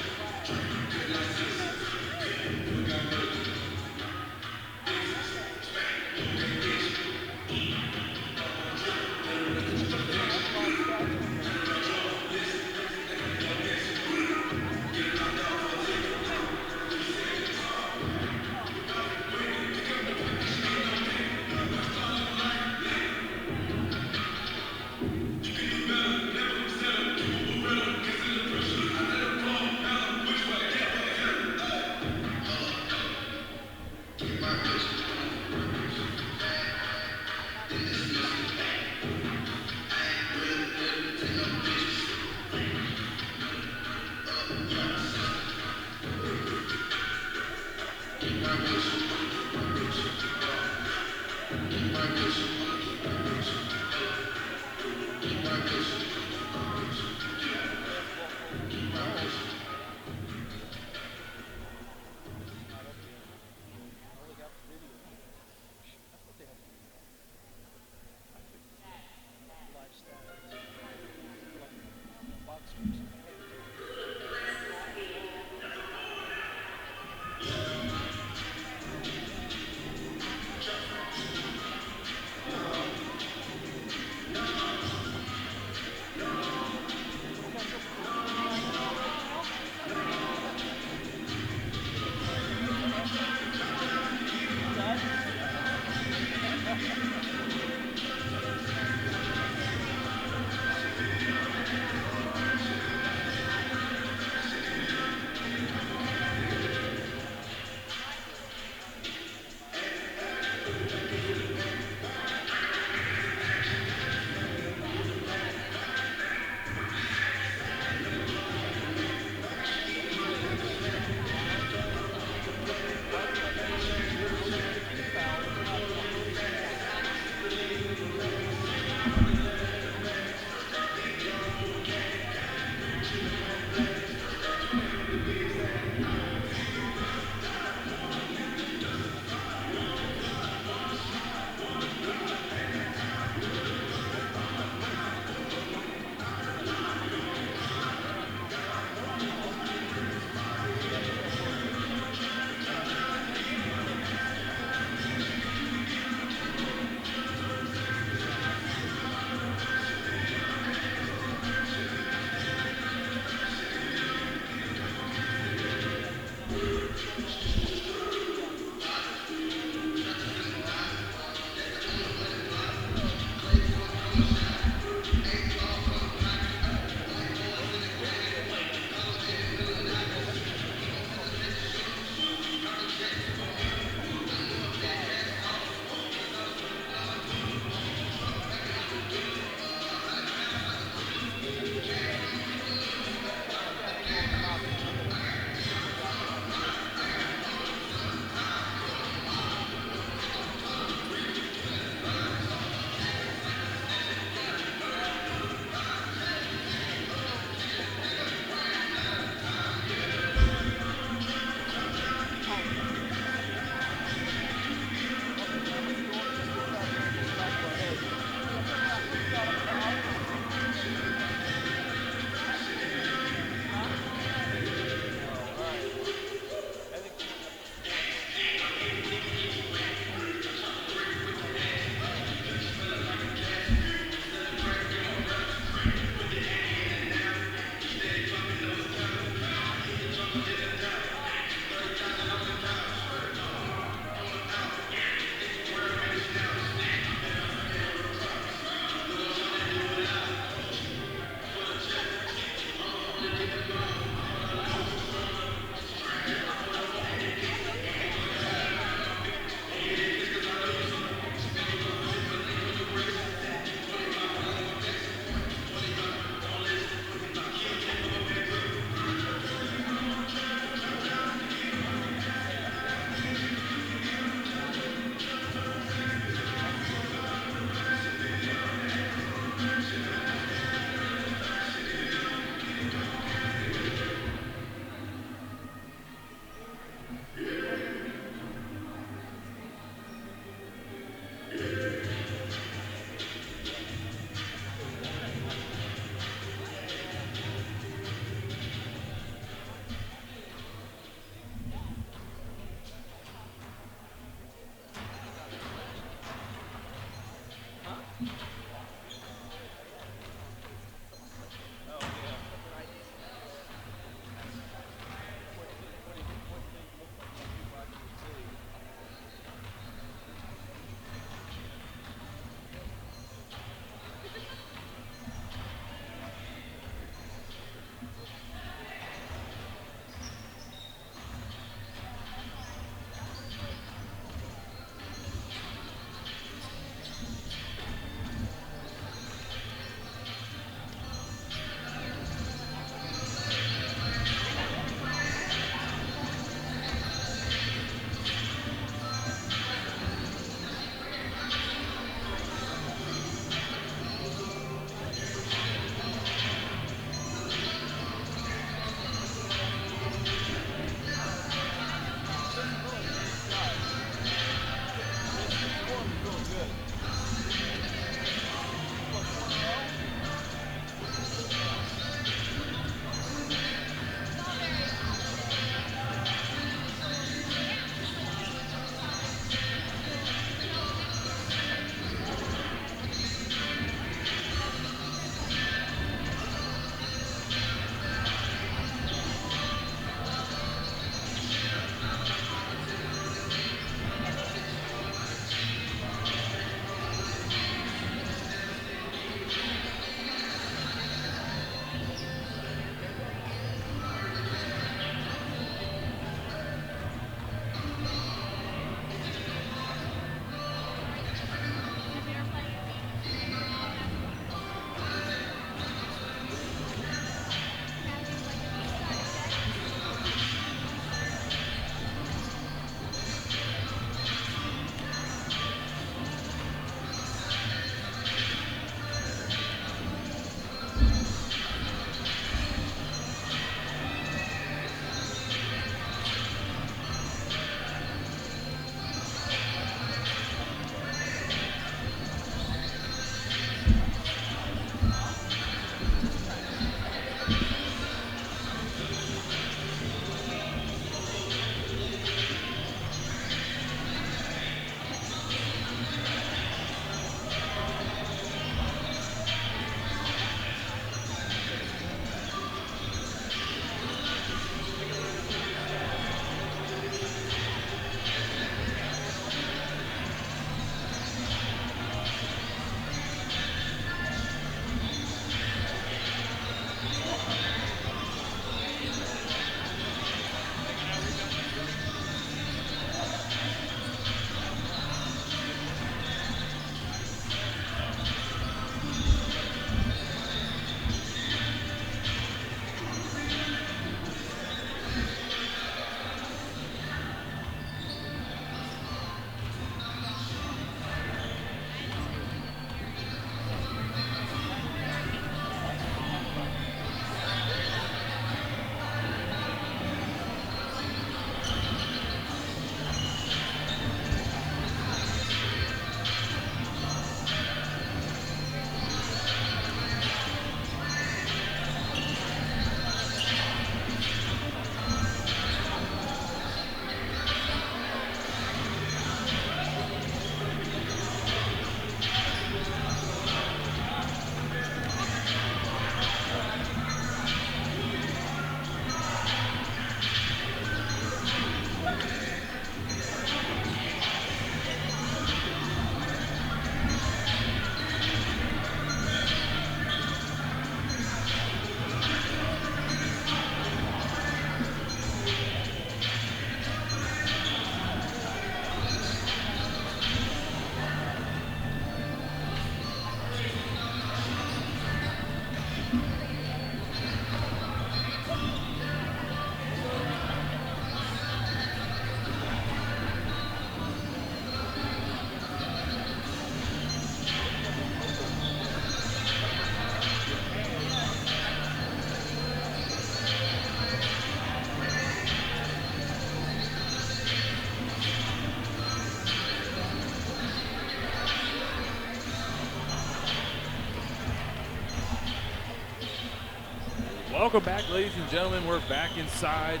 Speaker 1: Welcome back, ladies and gentlemen. We're back inside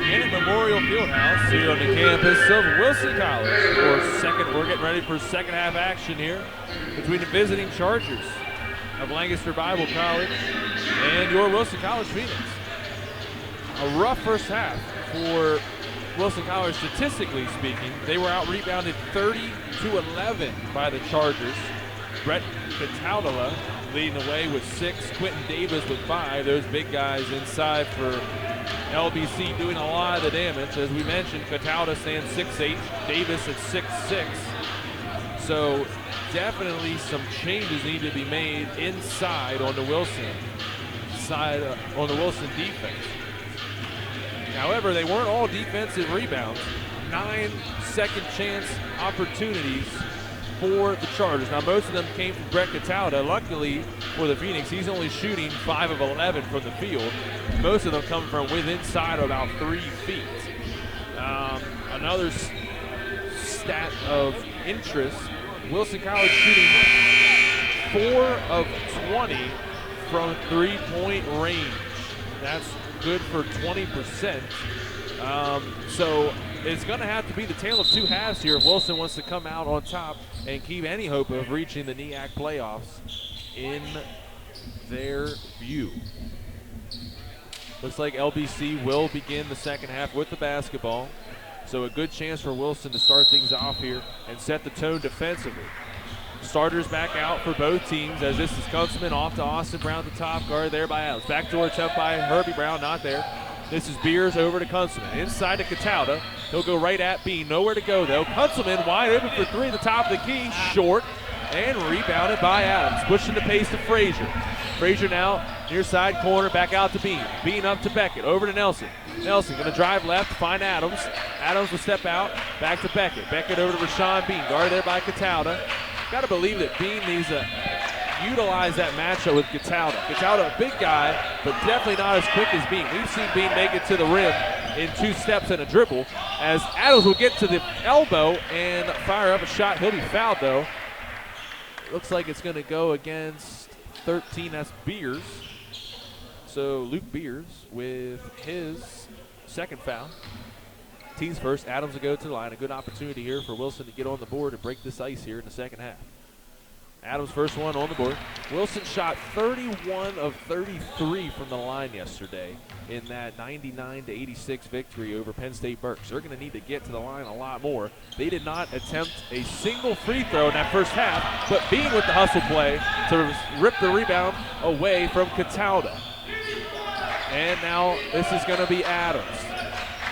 Speaker 1: in at Memorial Fieldhouse here on the campus of Wilson College. We're getting ready for second half action here between the visiting Chargers of Lancaster Bible College and your Wilson College Phoenix. A rough first half for Wilson College, statistically speaking. They were out-rebounded 30-11 by the Chargers. Brett Cataldola leading the way with 6, Quentin Davis with 5. Those big guys inside for LBC doing a lot of the damage. As we mentioned, Catalda stands 6'8", Davis at 6'6". So definitely some changes need to be made inside on the Wilson side, on the Wilson defense. However, they weren't all defensive rebounds. 9 second chance opportunities for the Chargers. Now, most of them came from Brett Catalda. Luckily for the Phoenix, he's only shooting 5 of 11 from the field. Most of them come from within inside of about 3 feet. Another stat of interest, Wilson College shooting 4 of 20 from three-point range. That's good for 20%. So it's going to have to be the tale of two halves here if Wilson wants to come out on top and keep any hope of reaching the NEAC playoffs in their view. Looks like LBC will begin the second half with the basketball. So a good chance for Wilson to start things off here and set the tone defensively. Starters back out for both teams as this is Kunzelman off to Austin Brown, the top guard there by Adams. Backdoor attempt by Herbie Brown, not there. This is Beers over to Kunzelman. Inside to Catalda. He'll go right at Bean. Nowhere to go, though. Kunzelman wide open for 3 at the top of the key. Short and rebounded by Adams. Pushing the pace to Frazier. Frazier now near side corner, back out to Bean. Bean up to Beckett. Over to Nelson. Nelson going to drive left, find Adams. Adams will step out. Back to Beckett. Beckett over to Rashawn Bean. Guarded there by Catalda. Got to believe that Bean needs to utilize that matchup with Catalda. Catalda, a big guy, but definitely not as quick as Bean. We've seen Bean make it to the rim in 2 steps and a dribble, as Adams will get to the elbow and fire up a shot. He'll be fouled, though. Looks like it's going to go against 13. That's Beers. So Luke Beers with his second foul. Team's first. Adams will go to the line. A good opportunity here for Wilson to get on the board and break this ice here in the second half. Adams first one on the board. Wilson shot 31 of 33 from the line yesterday in that 99-86 victory over Penn State Berks. They're going to need to get to the line a lot more. They did not attempt a single free throw in that first half, but being with the hustle play to rip the rebound away from Catalda. And now this is going to be Adams.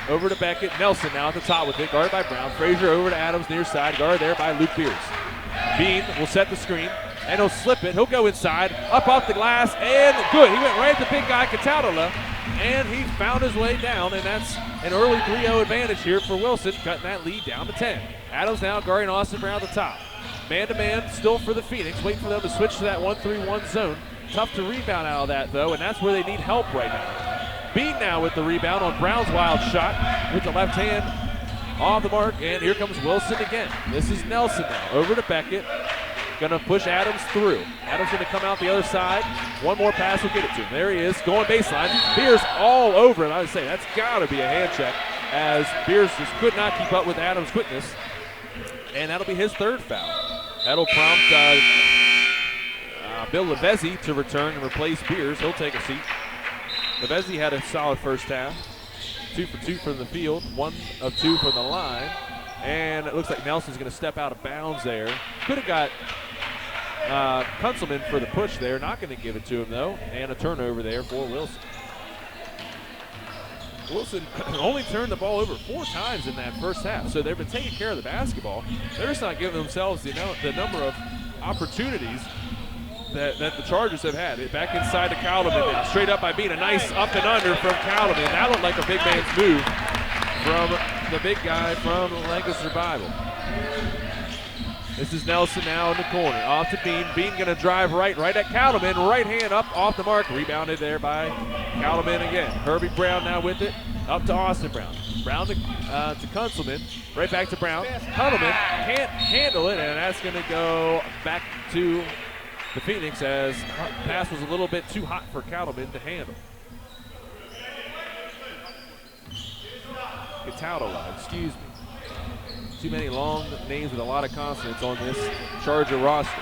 Speaker 1: Over to Beckett. Nelson now at the top with it, guarded by Brown. Frazier over to Adams near side, guarded there by Luke Beers. Bean will set the screen, and he'll slip it. He'll go inside, up off the glass, and good. He went right at the big guy, Cataldola, and he found his way down, and that's an early 3-0 advantage here for Wilson, cutting that lead down to 10. Adams now guarding Austin Brown at the top. Man-to-man still for the Phoenix. Wait for them to switch to that 1-3-1 zone. Tough to rebound out of that, though, and that's where they need help right now. Bean now with the rebound on Brown's wild shot with the left hand off the mark, and here comes Wilson again. This is Nelson now, over to Beckett. Gonna push Adams through. Adams gonna come out the other side. One more pass will get it to him. There he is, going baseline. Beers all over him. I would say that's gotta be a hand check, as Beers just could not keep up with Adams' quickness. And that'll be his third foul. That'll prompt Bill Lavezzi to return and replace Beers. He'll take a seat. Lavezzi had a solid first half. 2 for 2 from the field, 1 of 2 from the line. And it looks like Nelson's going to step out of bounds there. Could have got Kunzelman for the push there. Not going to give it to him, though. And a turnover there for Wilson. Wilson only turned the ball over 4 times in that first half. So they've been taking care of the basketball. They're just not giving themselves the number of opportunities that the Chargers have had. Back inside to Calderman now. Straight up by Bean. A nice up and under from Calderman. That looked like a big man's move from the big guy from Lancaster Bible. This is Nelson now in the corner. Off to Bean. Bean going to drive right at Calderman. Right hand up off the mark. Rebounded there by Calderman again. Herbie Brown now with it. Up to Austin Brown. Brown to Kunzelman. Right back to Brown. Kunzelman can't handle it, and that's going to go back to the Phoenix as the pass was a little bit too hot for Calderman to handle. Beckett-Tautala, excuse me. Too many long names with a lot of consonants on this Charger roster.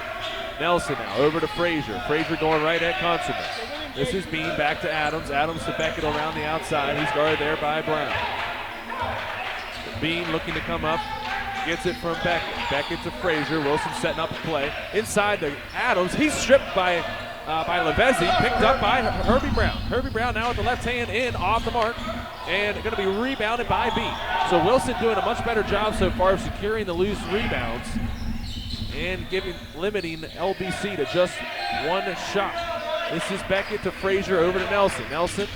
Speaker 1: Nelson now over to Frazier. Frazier going right at Consummate. This is Bean back to Adams. Adams to Beckett around the outside. He's guarded there by Brown. Bean looking to come up. Gets it from Beckett. Beckett to Frazier. Wilson setting up a play. Inside to Adams. He's stripped by Lavezzi. Picked up by Herbie Brown. Herbie Brown now with the left hand in off the mark. And going to be rebounded by Bean. So Wilson doing a much better job so far of securing the loose rebounds and limiting LBC to just one shot. This is Beckett to Frazier over to Nelson. Nelson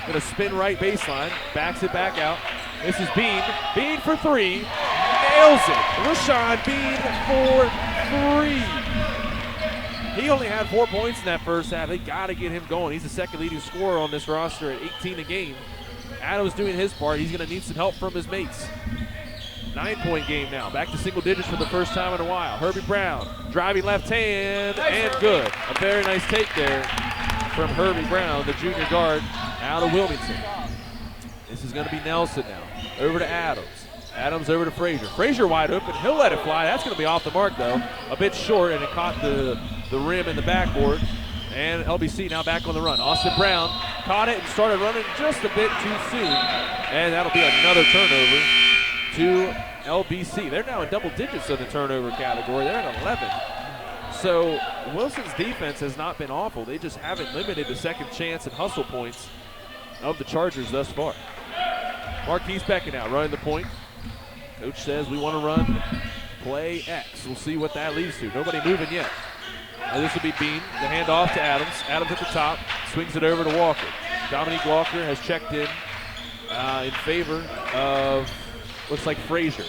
Speaker 1: going to spin right baseline, backs it back out. This is Bean. Bean for three. Nails it. Rashawn Bean for three. He only had 4 points in that first half. They got to get him going. He's the second leading scorer on this roster at 18 a game. Adams doing his part. He's going to need some help from his mates. 9-point game now. Back to single digits for the first time in a while. Herbie Brown driving left hand and good. A very nice take there from Herbie Brown, the junior guard out of Wilmington. This is going to be Nelson now. Over to Adams. Adams over to Frazier. Frazier wide open. He'll let it fly. That's going to be off the mark though. A bit short, and it caught the rim in the backboard. And LBC now back on the run. Austin Brown caught it and started running just a bit too soon. And that'll be another turnover to LBC. They're now in double digits in the turnover category. They're at 11. So Wilson's defense has not been awful. They just haven't limited the second chance and hustle points of the Chargers thus far. Marquise Beckett now running the point. Coach says we want to run play X. We'll see what that leads to. Nobody moving yet. Now this will be Bean. The handoff to Adams. Adams at the top. Swings it over to Walker. Dominique Walker has checked in favor of, looks like Frazier.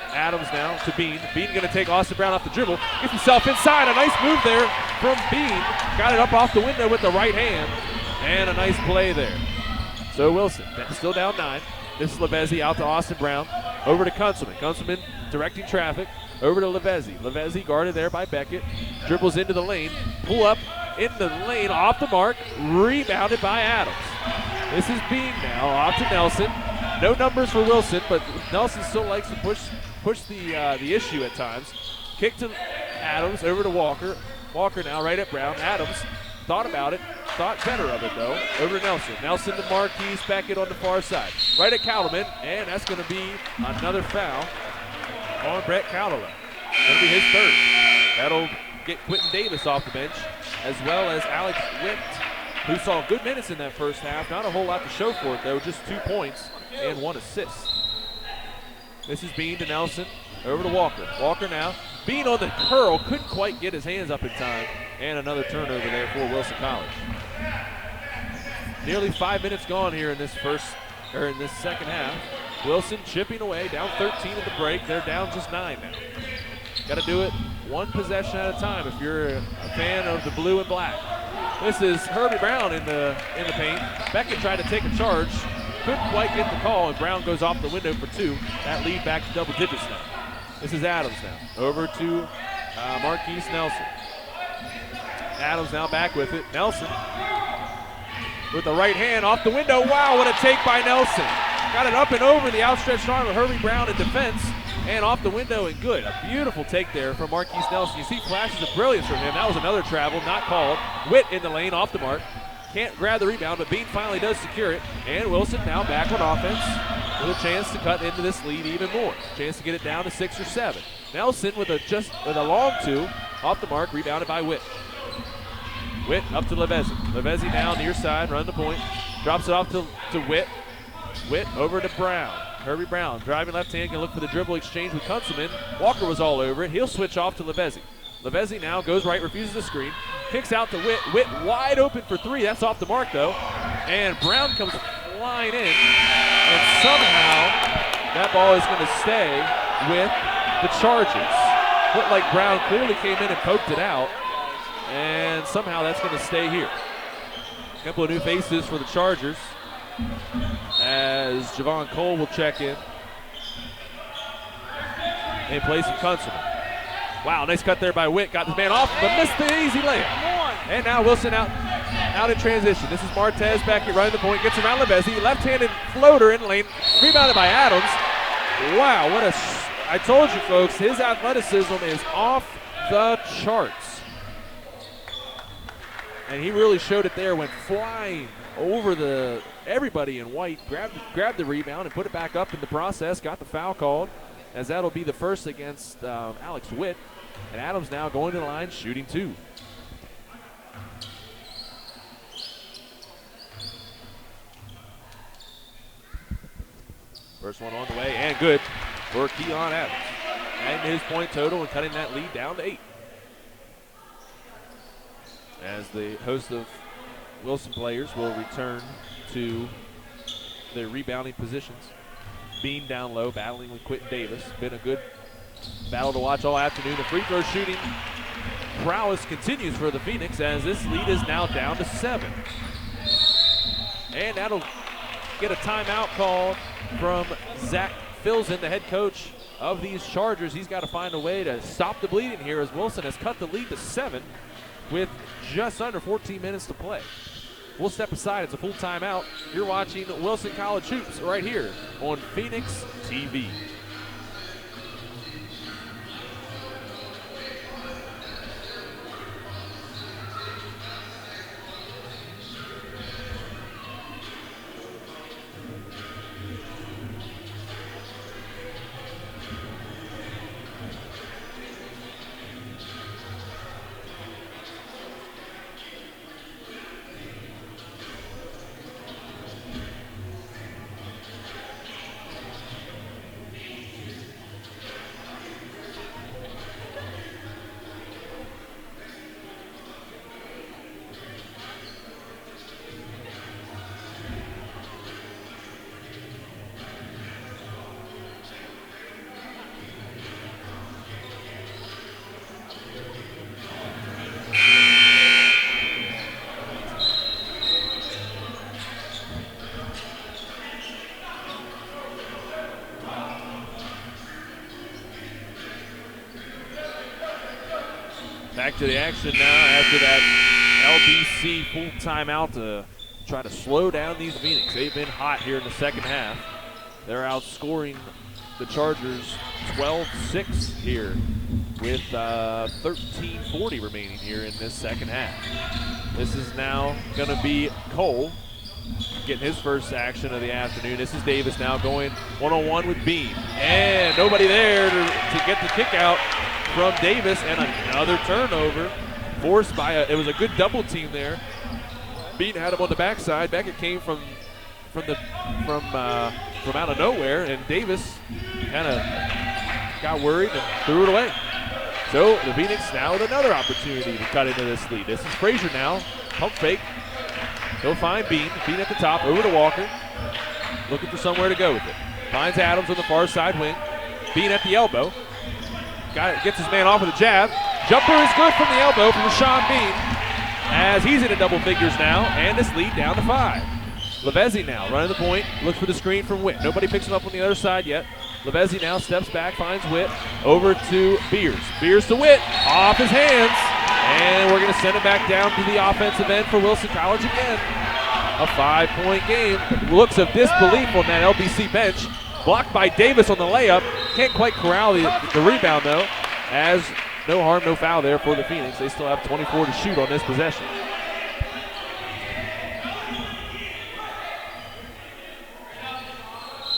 Speaker 1: Adams now to Bean. Bean going to take Austin Brown off the dribble. Gets himself inside. A nice move there from Bean. Got it up off the window with the right hand. And a nice play there. So Wilson still down 9. This is Lavezzi out to Austin Brown. Over to Kunzelman. Kunzelman directing traffic. Over to Lavezzi. Lavezzi guarded there by Beckett. Dribbles into the lane. Pull up in the lane off the mark. Rebounded by Adams. This is Bean now off to Nelson. No numbers for Wilson, but Nelson still likes to push the issue at times. Kick to Adams. Over to Walker. Walker now right at Brown. Adams thought about it. Thought better of it though. Over to Nelson. Nelson to Marquise Beckett on the far side. Right at Cowleman, and that's going to be another foul on Brett Cowleman. Going to be his third. That'll get Quentin Davis off the bench, as well as Alex Witt, who saw good minutes in that first half. Not a whole lot to show for it though, just 2 points and 1 assist. This is Bean to Nelson. Over to Walker. Walker now. Bean on the curl, couldn't quite get his hands up in time. And another turnover there for Wilson College. Nearly 5 minutes gone here in this second half. Wilson chipping away, down 13 at the break. They're down just 9 now. Got to do it one possession at a time if you're a fan of the blue and black. This is Herbie Brown in the paint. Beckett tried to take a charge, couldn't quite get the call, and Brown goes off the window for 2. That lead back to double digits now. This is Adams now. Over to Marquise Nelson. Adams now back with it. Nelson with the right hand off the window. Wow, what a take by Nelson. Got it up and over the outstretched arm of Herbie Brown in defense and off the window and good. A beautiful take there from Marquise Nelson. You see flashes of brilliance from him. That was another travel, not called. Witt in the lane, off the mark. Can't grab the rebound, but Bean finally does secure it. And Wilson now back on offense with a chance to cut into this lead even more. Chance to get it down to 6 or 7. Nelson with a long 2, off the mark, rebounded by Witt. Witt up to Lavezzi. Lavezzi now near side, run the point. Drops it off to Witt. Witt over to Brown. Herbie Brown driving left hand, can look for the dribble exchange with Kunzelman. Walker was all over it. He'll switch off to Lavezzi. Lavezzi now goes right, refuses the screen. Kicks out to Witt. Witt wide open for 3. That's off the mark though. And Brown comes flying in. And somehow that ball is going to stay with the Chargers. Looked like Brown clearly came in and poked it out. And somehow that's going to stay here. A couple of new faces for the Chargers as Javon Cole will check in and play some Kunzelman. Wow, nice cut there by Witt. Got the man off, but missed the easy layup. And now Wilson out out in transition. This is Martez back here running the point, gets around LBC, left-handed floater in lane, rebounded by Adams. Wow, what I told you folks, his athleticism is off the charts. And he really showed it there, went flying over everybody in white, grabbed the rebound and put it back up in the process, got the foul called, as that'll be the first against Alex Witt. And Adams now going to the line, shooting 2. First one on the way, and good for Keon Adams. Adding his point total and cutting that lead down to 8. As the host of Wilson players will return to their rebounding positions. Bean down low, battling with Quentin Davis. Been a good battle to watch all afternoon. The free throw shooting prowess continues for the Phoenix as this lead is now down to 7. And that'll get a timeout called from Zach Filzen, the head coach of these Chargers. He's got to find a way to stop the bleeding here as Wilson has cut the lead to 7 with just under 14 minutes to play. We'll step aside. It's a full timeout. You're watching Wilson College Hoops right here on Phoenix TV. Back to the action now after that LBC full timeout to try to slow down these Phoenix. They've been hot here in the second half. They're outscoring the Chargers 12-6 here with 13:40 remaining here in this second half. This is now going to be Cole getting his first action of the afternoon. This is Davis now going one-on-one with Bean. And nobody there to get the kick out from Davis, and another turnover forced by it was a good double team there. Bean had him on the backside. Beckett came from out of nowhere, and Davis kind of got worried and threw it away. So the Phoenix now with another opportunity to cut into this lead. This is Frazier now, pump fake. He'll find Bean. Bean at the top, over to Walker, looking for somewhere to go with it. Finds Adams on the far side wing. Bean at the elbow. Gets his man off with a jab. Jumper is good from the elbow from Rashawn Bean as he's into double figures now, and this lead down to 5. LBC now running the point, looks for the screen from Witt. Nobody picks him up on the other side yet. LBC now steps back, finds Witt, over to Beers. Beers to Witt, off his hands, and we're going to send it back down to the offensive end for Wilson College again. A 5-point game. Looks of disbelief on that LBC bench. Blocked by Davis on the layup. Can't quite corral the rebound, though, as no harm, no foul there for the Phoenix. They still have 24 to shoot on this possession.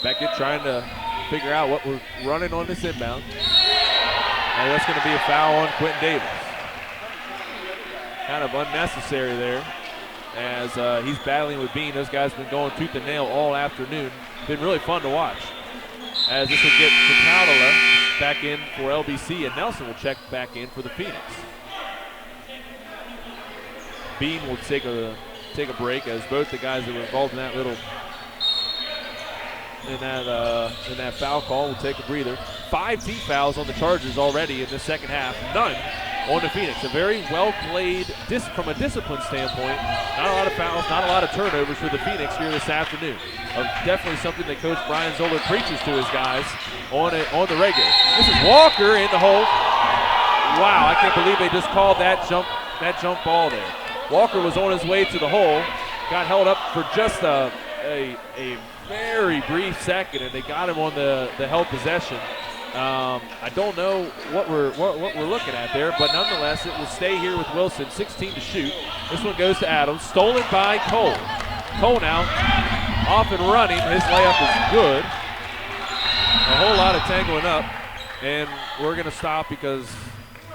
Speaker 1: Beckett trying to figure out what we're running on this inbound. And that's going to be a foul on Quentin Davis. Kind of unnecessary there as he's battling with Bean. Those guys have been going tooth and nail all afternoon. Been really fun to watch. As this will get Catalla back in for LBC, and Nelson will check back in for the Phoenix. Bean will take a break as both the guys that were involved in that in that foul call will take a breather. 5 team fouls on the Chargers already in the second half. None on the Phoenix. A very well played from a discipline standpoint. Not a lot of fouls, not a lot of turnovers for the Phoenix here this afternoon. Definitely something that Coach Brian Zoller preaches to his guys on the regular. This is Walker in the hole. Wow, I can't believe they just called that jump ball there. Walker was on his way to the hole, got held up for just a very brief second, and they got him on the held possession. I don't know what we're looking at there, but nonetheless, it will stay here with Wilson. 16 to shoot. This one goes to Adams, stolen by Cole. Cole now off and running. His layup is good. A whole lot of tangling up, and we're going to stop because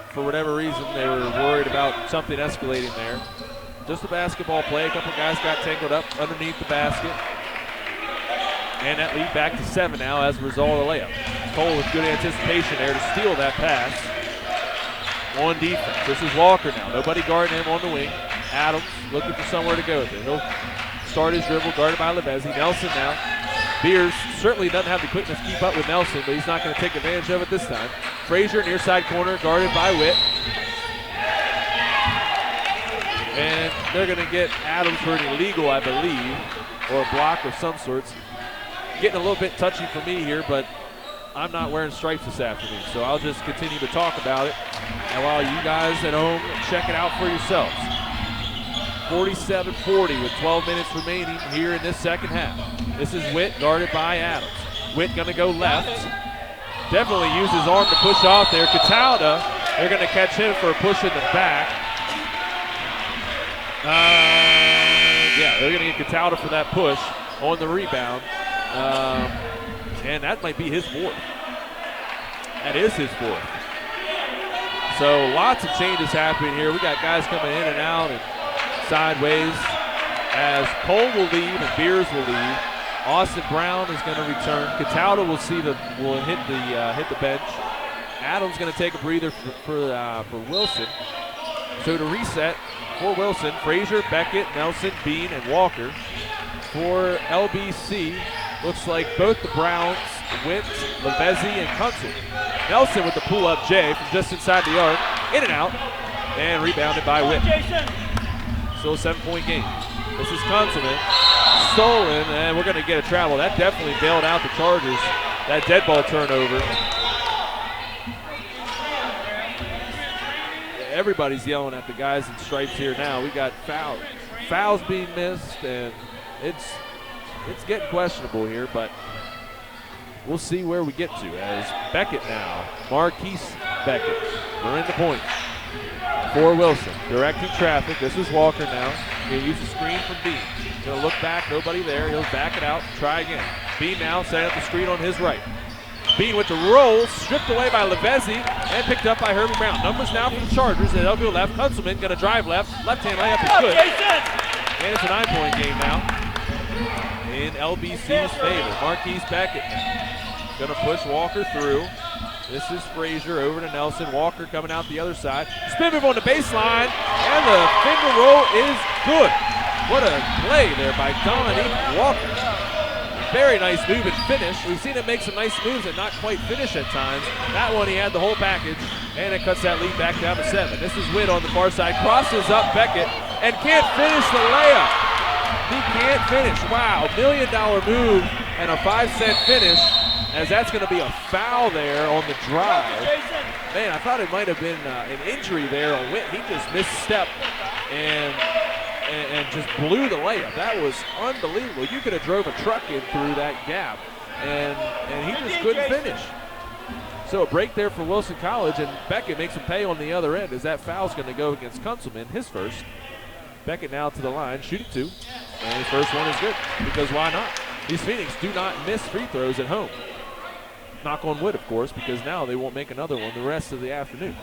Speaker 1: for whatever reason they were worried about something escalating there. Just a basketball play. A couple guys got tangled up underneath the basket. And that lead back to 7 now as a result of the layup. Cole with good anticipation there to steal that pass on defense. This is Walker now. Nobody guarding him on the wing. Adams looking for somewhere to go with it. He'll start his dribble, guarded by Levezzi. Nelson now. Beers certainly doesn't have the quickness to keep up with Nelson, but he's not going to take advantage of it this time. Frazier near side corner, guarded by Witt. And they're going to get Adams for an illegal, I believe, or a block of some sorts. Getting a little bit touchy for me here, but I'm not wearing stripes this afternoon, so I'll just continue to talk about it. And while you guys at home check it out for yourselves. 47-40 with 12 minutes remaining here in this second half. This is Witt guarded by Adams. Witt going to go left. Definitely use his arm to push off there. Catalda, they're going to catch him for a push in the back. Yeah, they're going to get Catalda for that push on the rebound. And that might be his fourth. That is his fourth. So lots of changes happening here. We got guys coming in and out and sideways as Cole will leave and Beers will leave. Austin Brown is going to return. Catalda will hit the bench. Adams going to take a breather for Wilson. So to reset for Wilson, Frazier, Beckett, Nelson, Bean, and Walker. For LBC, looks like both the Browns, Witt, Levezzi, and Kunzel. Nelson with the pull-up J from just inside the arc, in and out, and rebounded by Witt. Still a 7-point game. This is Kunzelman, stolen, and we're going to get a travel. That definitely bailed out the Chargers, that dead ball turnover. Everybody's yelling at the guys in stripes here now. We got fouls being missed, and it's getting questionable here, but we'll see where we get to as Beckett now, Marquise Beckett, we're in the point for Wilson, directing traffic. This is Walker now. He'll use the screen from Bean. He'll look back, nobody there. He'll back it out, try again. Bean now setting up the screen on his right. Bean with the roll, stripped away by Levezzi and picked up by Herbie Brown. Numbers now for the Chargers. They'll go left. Kunzelman going to drive left. Left-hand layup is good. And it's a 9-point game now in LBC's favor. Marquise Beckett going to push Walker through. This is Frazier over to Nelson. Walker coming out the other side. Spin move on the baseline, and the finger roll is good. What a play there by Dominique Walker. Very nice move and finish. We've seen him make some nice moves and not quite finish at times. That one he had the whole package, and it cuts that lead back down to 7. This is Witt on the far side. Crosses up Beckett and can't finish the layup. He can't finish. Wow, $1 million move and a 5-cent finish, as that's going to be a foul there on the drive. Man, I thought it might have been an injury there on Witt. He just misstepped and just blew the layup. That was unbelievable. You could have drove a truck in through that gap, and he just couldn't finish. So a break there for Wilson College, and Beckett makes him pay on the other end as that foul's going to go against Kunzelman, his first. Beckett now to the line, shooting 2, and his first one is good, because why not? These Phoenix do not miss free throws at home. Knock on wood, of course, because now they won't make another one the rest of the afternoon.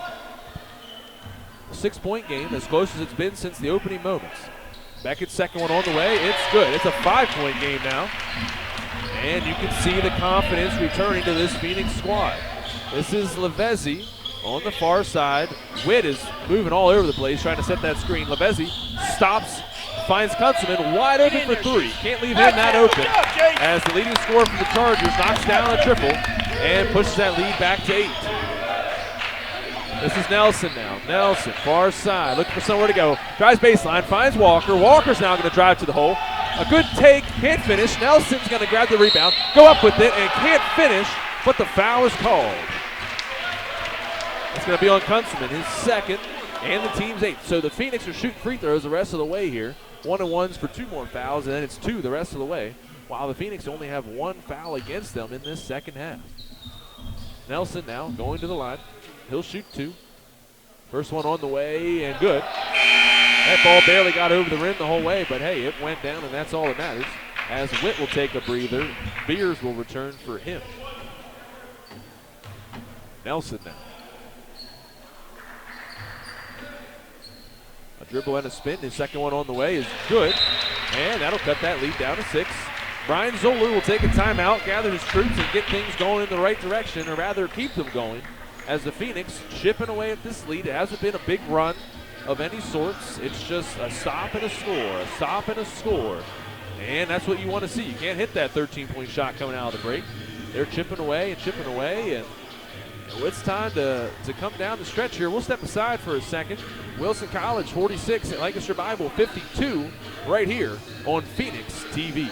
Speaker 1: A 6-point game, as close as it's been since the opening moments. Beckett's second one on the way. It's good. It's a 5-point game now. And you can see the confidence returning to this Phoenix squad. This is Levezzi on the far side. Witt is moving all over the place, trying to set that screen. Levezzi stops, finds Kunzelman wide open for 3. Can't leave him that open, as the leading scorer for the Chargers knocks down a triple and pushes that lead back to 8. This is Nelson now. Nelson, far side, looking for somewhere to go. Drives baseline, finds Walker. Walker's now going to drive to the hole. A good take, can't finish. Nelson's going to grab the rebound, go up with it, and can't finish, but the foul is called. It's going to be on Kunzelman, his second. and the team's 8th. So the Phoenix are shooting free throws the rest of the way here. 1-and-1s for 2 more fouls, and then it's 2 the rest of the way, while the Phoenix only have 1 foul against them in this second half. Nelson now going to the line. He'll shoot 2. First one on the way, and good. That ball barely got over the rim the whole way, but hey, it went down, and that's all that matters. As Witt will take a breather, Beers will return for him. Nelson now. A dribble and a spin. His second one on the way is good, and that'll cut that lead down to 6. Brian Zoller will take a timeout, gather his troops, and get things going in the right direction, or rather keep them going, as the Phoenix chipping away at this lead. It hasn't been a big run of any sorts. It's just a stop and a score, a stop and a score. And that's what you want to see. You can't hit that 13-point shot coming out of the break. They're chipping away, and it's time to come down the stretch here. We'll step aside for a second. Wilson College 46 at Lancaster Bible 52 right here on Phoenix TV.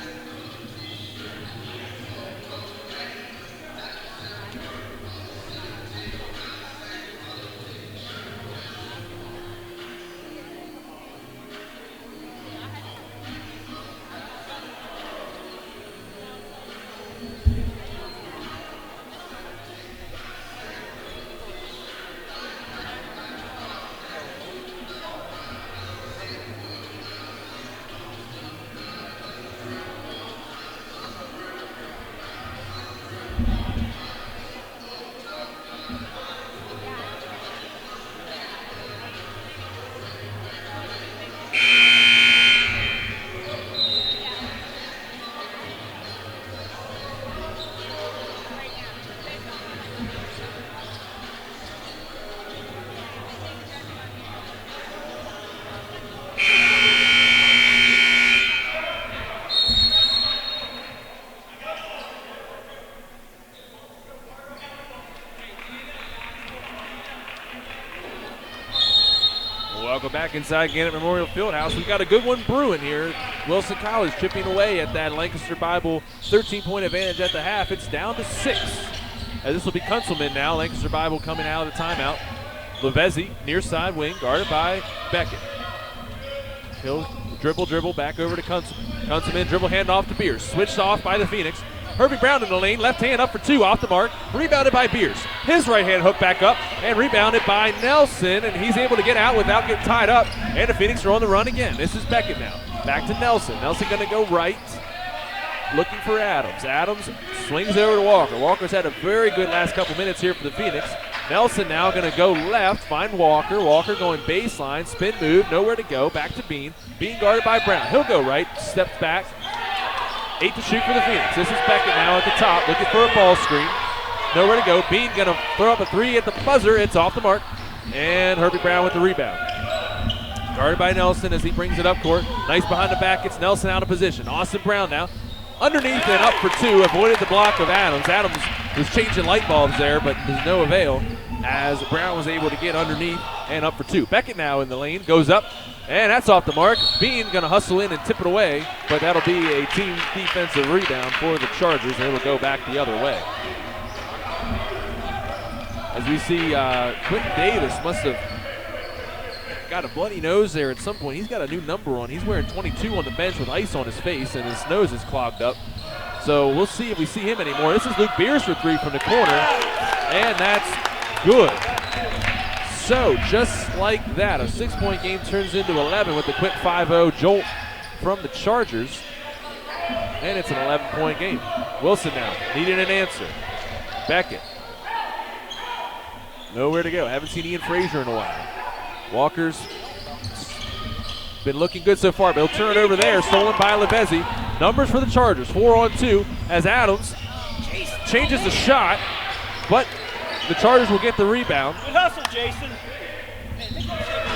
Speaker 1: Welcome back inside Gannett Memorial Fieldhouse. We've got a good one brewing here. Wilson College chipping away at that Lancaster Bible 13-point advantage at the half. It's down to 6. As this will be Kunzelman now. Lancaster Bible coming out of the timeout. Lavezzi, near side wing, guarded by Beckett. He'll dribble back over to Kunzelman. Kunzelman dribble hand off to Beers. Switched off by the Phoenix. Herbie Brown in the lane, left hand up for 2, off the mark, rebounded by Beers. His right hand hook back up and rebounded by Nelson, and he's able to get out without getting tied up, and the Phoenix are on the run again. This is Beckett now. Back to Nelson. Nelson going to go right, looking for Adams. Adams swings over to Walker. Walker's had a very good last couple minutes here for the Phoenix. Nelson now going to go left, find Walker. Walker going baseline, spin move, nowhere to go. Back to Bean. Bean guarded by Brown. He'll go right, steps back. 8 to shoot for the Phoenix. This is Beckett now at the top, looking for a ball screen. Nowhere to go. Bean going to throw up a 3 at the buzzer. It's off the mark. And Herbie Brown with the rebound. Guarded by Nelson as he brings it up court. Nice behind the back. It's Nelson out of position. Austin Brown now. Underneath and up for 2. Avoided the block of Adams. Adams was changing light bulbs there, but there's no avail as Brown was able to get underneath and up for 2. Beckett now in the lane. Goes up. And that's off the mark. Bean going to hustle in and tip it away, but that'll be a team defensive rebound for the Chargers, and it'll go back the other way. As we see, Quentin Davis must have got a bloody nose there at some point. He's got a new number on. He's wearing 22 on the bench with ice on his face, and his nose is clogged up. So we'll see if we see him anymore. This is Luke Beers for 3 from the corner, and that's good. So, just like that, a 6-point game turns into 11 with the quick 5-0 jolt from the Chargers. And it's an 11-point game. Wilson now, needing an answer. Beckett. Nowhere to go. Haven't seen Ian Frazier in a while. Walker's been looking good so far, but he'll turn it over there. Stolen by Lavezzi. Numbers for the Chargers, 4-on-2, as Adams changes the shot, but the Chargers will get the rebound.
Speaker 2: Good hustle, Jason.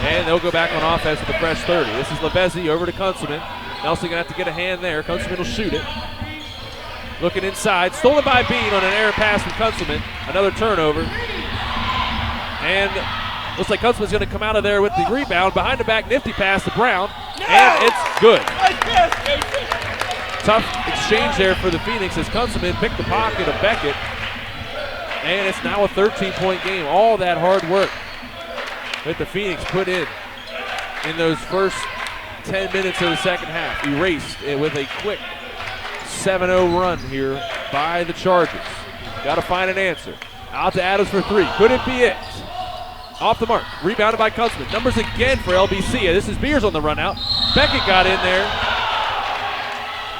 Speaker 1: And they'll go back on offense with the fresh 30. This is Lavezzi over to Kunzelman. Nelson going to have to get a hand there. Kunzelman will shoot it. Looking inside. Stolen by Bean on an error pass from Kunzelman. Another turnover. And looks like Kunzelman's going to come out of there with the rebound. Behind the back, nifty pass to Brown. And it's good. Tough exchange there for the Phoenix as Kunzelman picked the pocket of Beckett. And it's now a 13-point game. All that hard work that the Phoenix put in those first 10 minutes of the second half. Erased with a quick 7-0 run here by the Chargers. Got to find an answer. Out to Adams for three. Could it be it? Off the mark. Rebounded by Kunzman. Numbers again for LBC. This is Beers on the run out. Beckett got in there.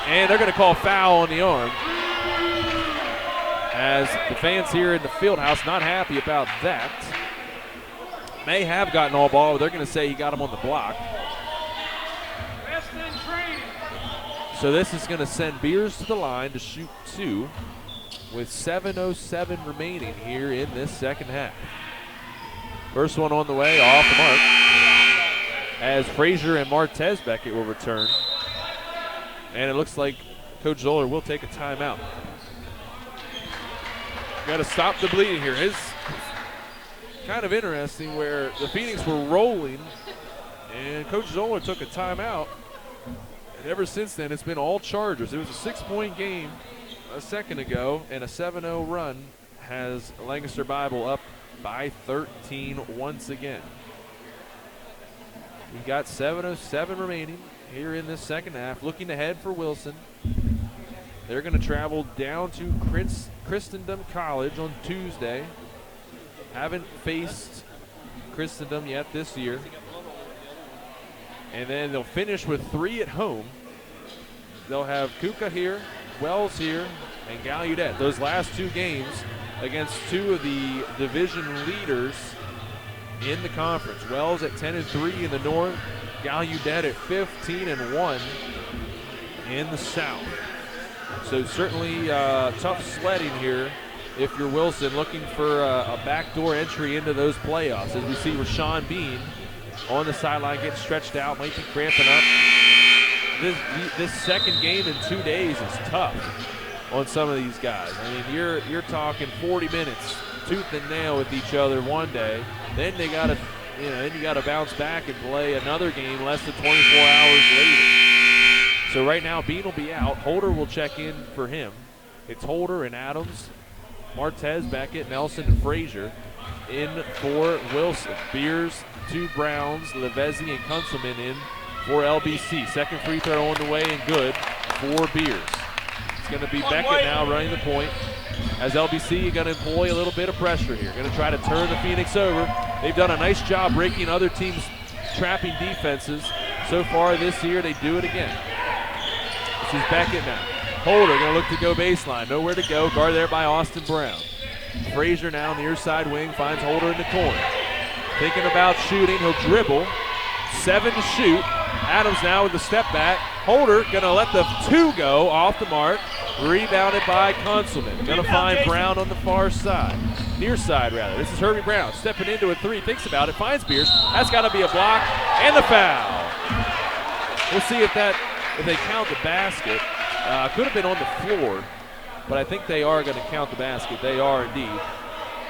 Speaker 1: And they're going to call foul on the arm. As the fans here in the field house not happy about that. May have gotten all ball, but they're going to say he got him on the block. So this is going to send Beers to the line to shoot two with 7:07 remaining here in this second half. First one on the way, off the mark, as Frazier and Martez Beckett will return. And it looks like Coach Zoller will take a timeout. Got to stop the bleeding here. It's kind of interesting where the Phoenix were rolling and Coach Zoller took a timeout. And ever since then, it's been all Chargers. It was a 6-point game a second ago, and a 7-0 run has Lancaster Bible up by 13 once again. We got 7:07 remaining here in this second half. Looking ahead for Wilson. They're going to travel down to Christendom College on Tuesday. Haven't faced Christendom yet this year. And then they'll finish with 3 at home. They'll have Kuka here, Wells here, and Gallaudet. Those last 2 games against 2 of the division leaders in the conference. Wells at 10-3 in the north, Gallaudet at 15-1 in the south. So certainly tough sledding here if you're Wilson, looking for a backdoor entry into those playoffs. As we see Rashawn Bean on the sideline getting stretched out, might be cramping up. This second game in 2 days is tough on some of these guys. I mean, you're talking 40 minutes, tooth and nail with each other one day. Then they got to, then you got to bounce back and play another game less than 24 hours later. So right now, Bean will be out. Holder will check in for him. It's Holder and Adams, Martez, Beckett, Nelson, and Frazier in for Wilson. Beers, 2 Browns, Levezzi, and Kunzelman in for LBC. Second free throw on the way and good for Beers. It's going to be Beckett now running the point. As LBC going to employ a little bit of pressure here. Going to try to turn the Phoenix over. They've done a nice job breaking other teams' trapping defenses. So far this year, they do it again. This is Beckett now. Holder going to look to go baseline. Nowhere to go. Guarded there by Austin Brown. Frazier now on the near side wing finds Holder in the corner. Thinking about shooting. He'll dribble. 7 to shoot. Adams now with the step back. Holder going to let the 2 go off the mark. Rebounded by Kunzelman. Going to find Brown on the far side. Near side, rather. This is Herbie Brown stepping into a 3. Thinks about it. Finds Beers. That's got to be a block. And the foul. We'll see if they count the basket. Could have been on the floor, but I think they are going to count the basket. They are indeed.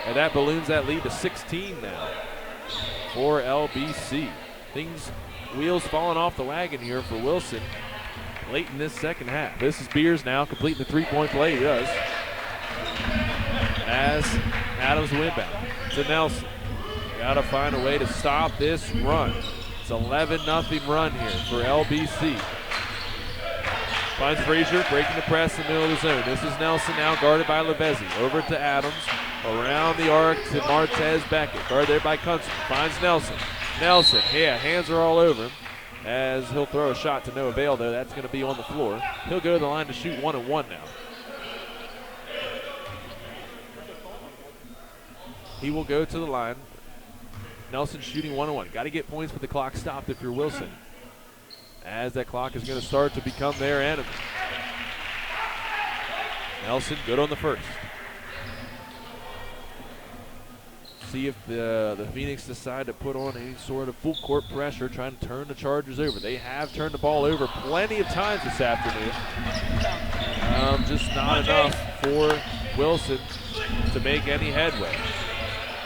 Speaker 1: And that balloons that lead to 16 now for LBC. Wheels falling off the wagon here for Wilson late in this second half. This is Beers now completing the 3-point play. He does. As Adams will inbound to Nelson. Got to find a way to stop this run. It's 11-0 run here for LBC. Finds Frazier breaking the press in the middle of the zone. This is Nelson now guarded by Levezzi. Over to Adams. Around the arc to Martez Beckett. Guarded there by Kunzel. Finds Nelson. Nelson, hands are all over him. As he'll throw a shot to no avail, though. That's going to be on the floor. He'll go to the line to shoot 1-1 now. He will go to the line. Nelson shooting 1-1. Got to get points with the clock stopped if you're Wilson, as that clock is going to start to become their enemy. Nelson good on the first. See if the Phoenix decide to put on any sort of full court pressure, trying to turn the Chargers over. They have turned the ball over plenty of times this afternoon. Just not enough for Wilson to make any headway.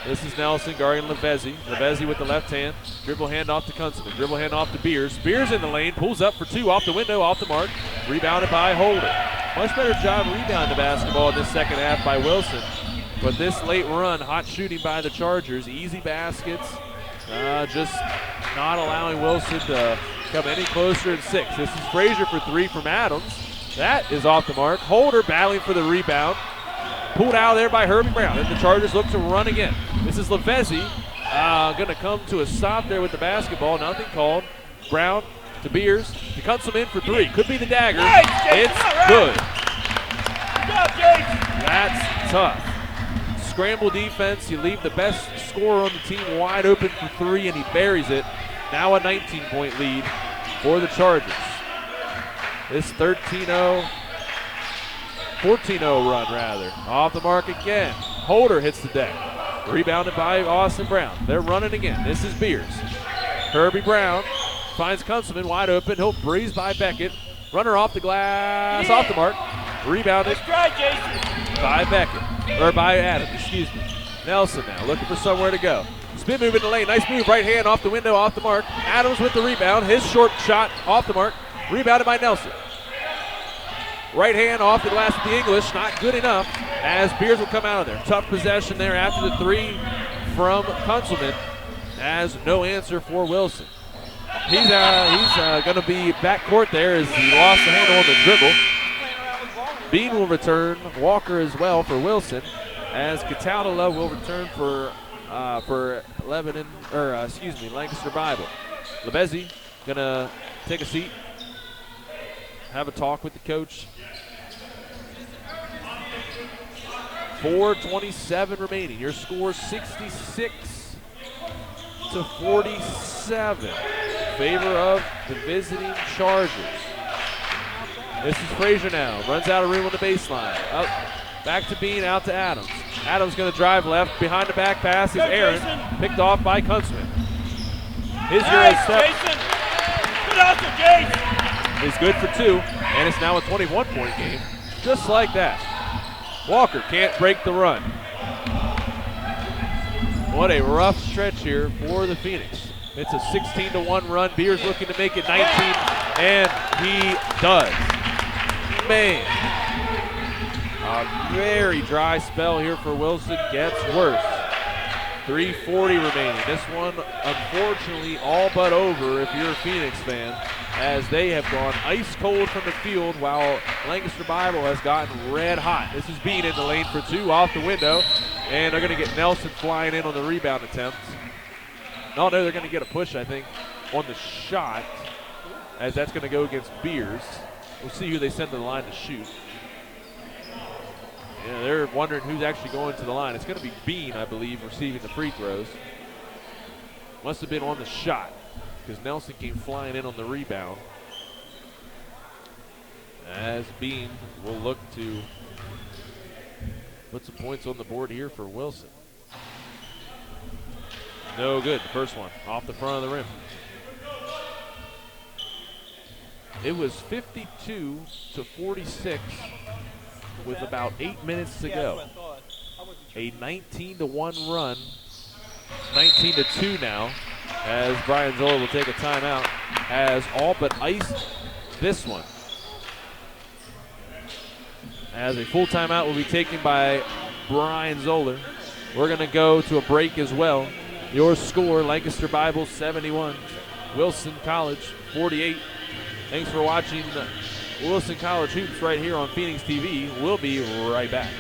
Speaker 1: This is Nelson guarding Levezzi. Levezzi with the left hand. Dribble hand off to Kunzelman. Dribble hand off to Beers. Beers in the lane. Pulls up for 2 off the window, off the mark. Rebounded by Holder. Much better job rebounding the basketball in this second half by Wilson. But this late run, hot shooting by the Chargers. Easy baskets. Just not allowing Wilson to come any closer than 6. This is Frazier for 3 from Adams. That is off the mark. Holder battling for the rebound. Pulled out there by Herbie Brown. And the Chargers look to run again. This is Lavezzi. Going to come to a stop there with the basketball. Nothing called. Brown to Beers. He cuts him in for 3. Could be the dagger. It's good. That's tough. Scramble defense. You leave the best scorer on the team wide open for 3, and he buries it. Now a 19-point lead for the Chargers. This 14-0 run, rather. Off the mark again. Holder hits the deck. Rebounded by Austin Brown. They're running again. This is Beers. Herbie Brown finds Kunzelman wide open. He'll breeze by Beckett. Runner off the glass, off the mark. Rebounded by Beckett, or by Adams, excuse me. Nelson now looking for somewhere to go. Spin move in the lane. Nice move. Right hand off the window, off the mark. Adams with the rebound. His short shot off the mark. Rebounded by Nelson. Right hand off the glass with the English. Not good enough as Beers will come out of there. Tough possession there after the 3 from Kunzelman, as no answer for Wilson. He's going to be backcourt there as he lost the handle on the dribble. Bean will return. Walker as well for Wilson, as Catalala will return for Lancaster Bible. Lavezzi going to take a seat, have a talk with the coach. 4:27 remaining. Your score 66-47 in favor of the visiting Chargers. This is Frazier now. Runs out of room on the baseline. Up, back to Bean, out to Adams. Adams going to drive left. Behind the back pass is Aaron. Picked off by Kunzman. His Euro step is good for 2, and it's now a 21-point game. Just like that. Walker can't break the run. What a rough stretch here for the Phoenix. It's a 16-1 run. Beers looking to make it 19, and he does. Man, a very dry spell here for Wilson. Gets worse. 3:40 remaining. This one, unfortunately, all but over if you're a Phoenix fan, as they have gone ice cold from the field while Lancaster Bible has gotten red hot. This is Bean in the lane for 2 off the window, and they're going to get Nelson flying in on the rebound attempt. No, they're going to get a push, I think, on the shot, as that's going to go against Beers. We'll see who they send to the line to shoot. Yeah, they're wondering who's actually going to the line. It's going to be Bean, I believe, receiving the free throws. Must have been on the shot, because Nelson came flying in on the rebound. As Bean will look to put some points on the board here for Wilson. No good, the first one, off the front of the rim. It was 52-46 with about 8 minutes to go. A 19-1 run, 19-2 now, as Brian Zoller will take a timeout, has all but iced this one. As a full timeout will be taken by Brian Zoller. We're going to go to a break as well. Your score, Lancaster Bible 71, Wilson College 48. Thanks for watching Wilson College Hoops right here on Phoenix TV. We'll be right back.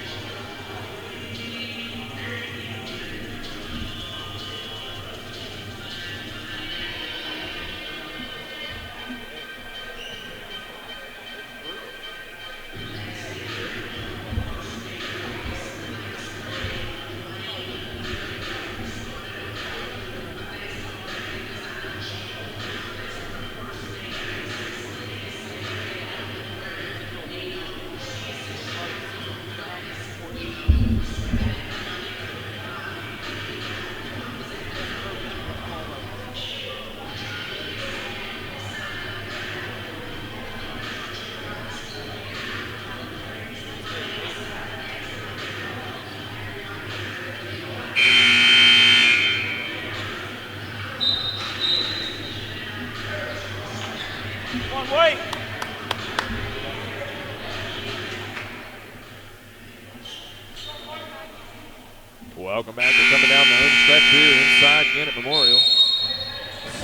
Speaker 1: Welcome back. We're coming down the home stretch here inside Gannett Memorial.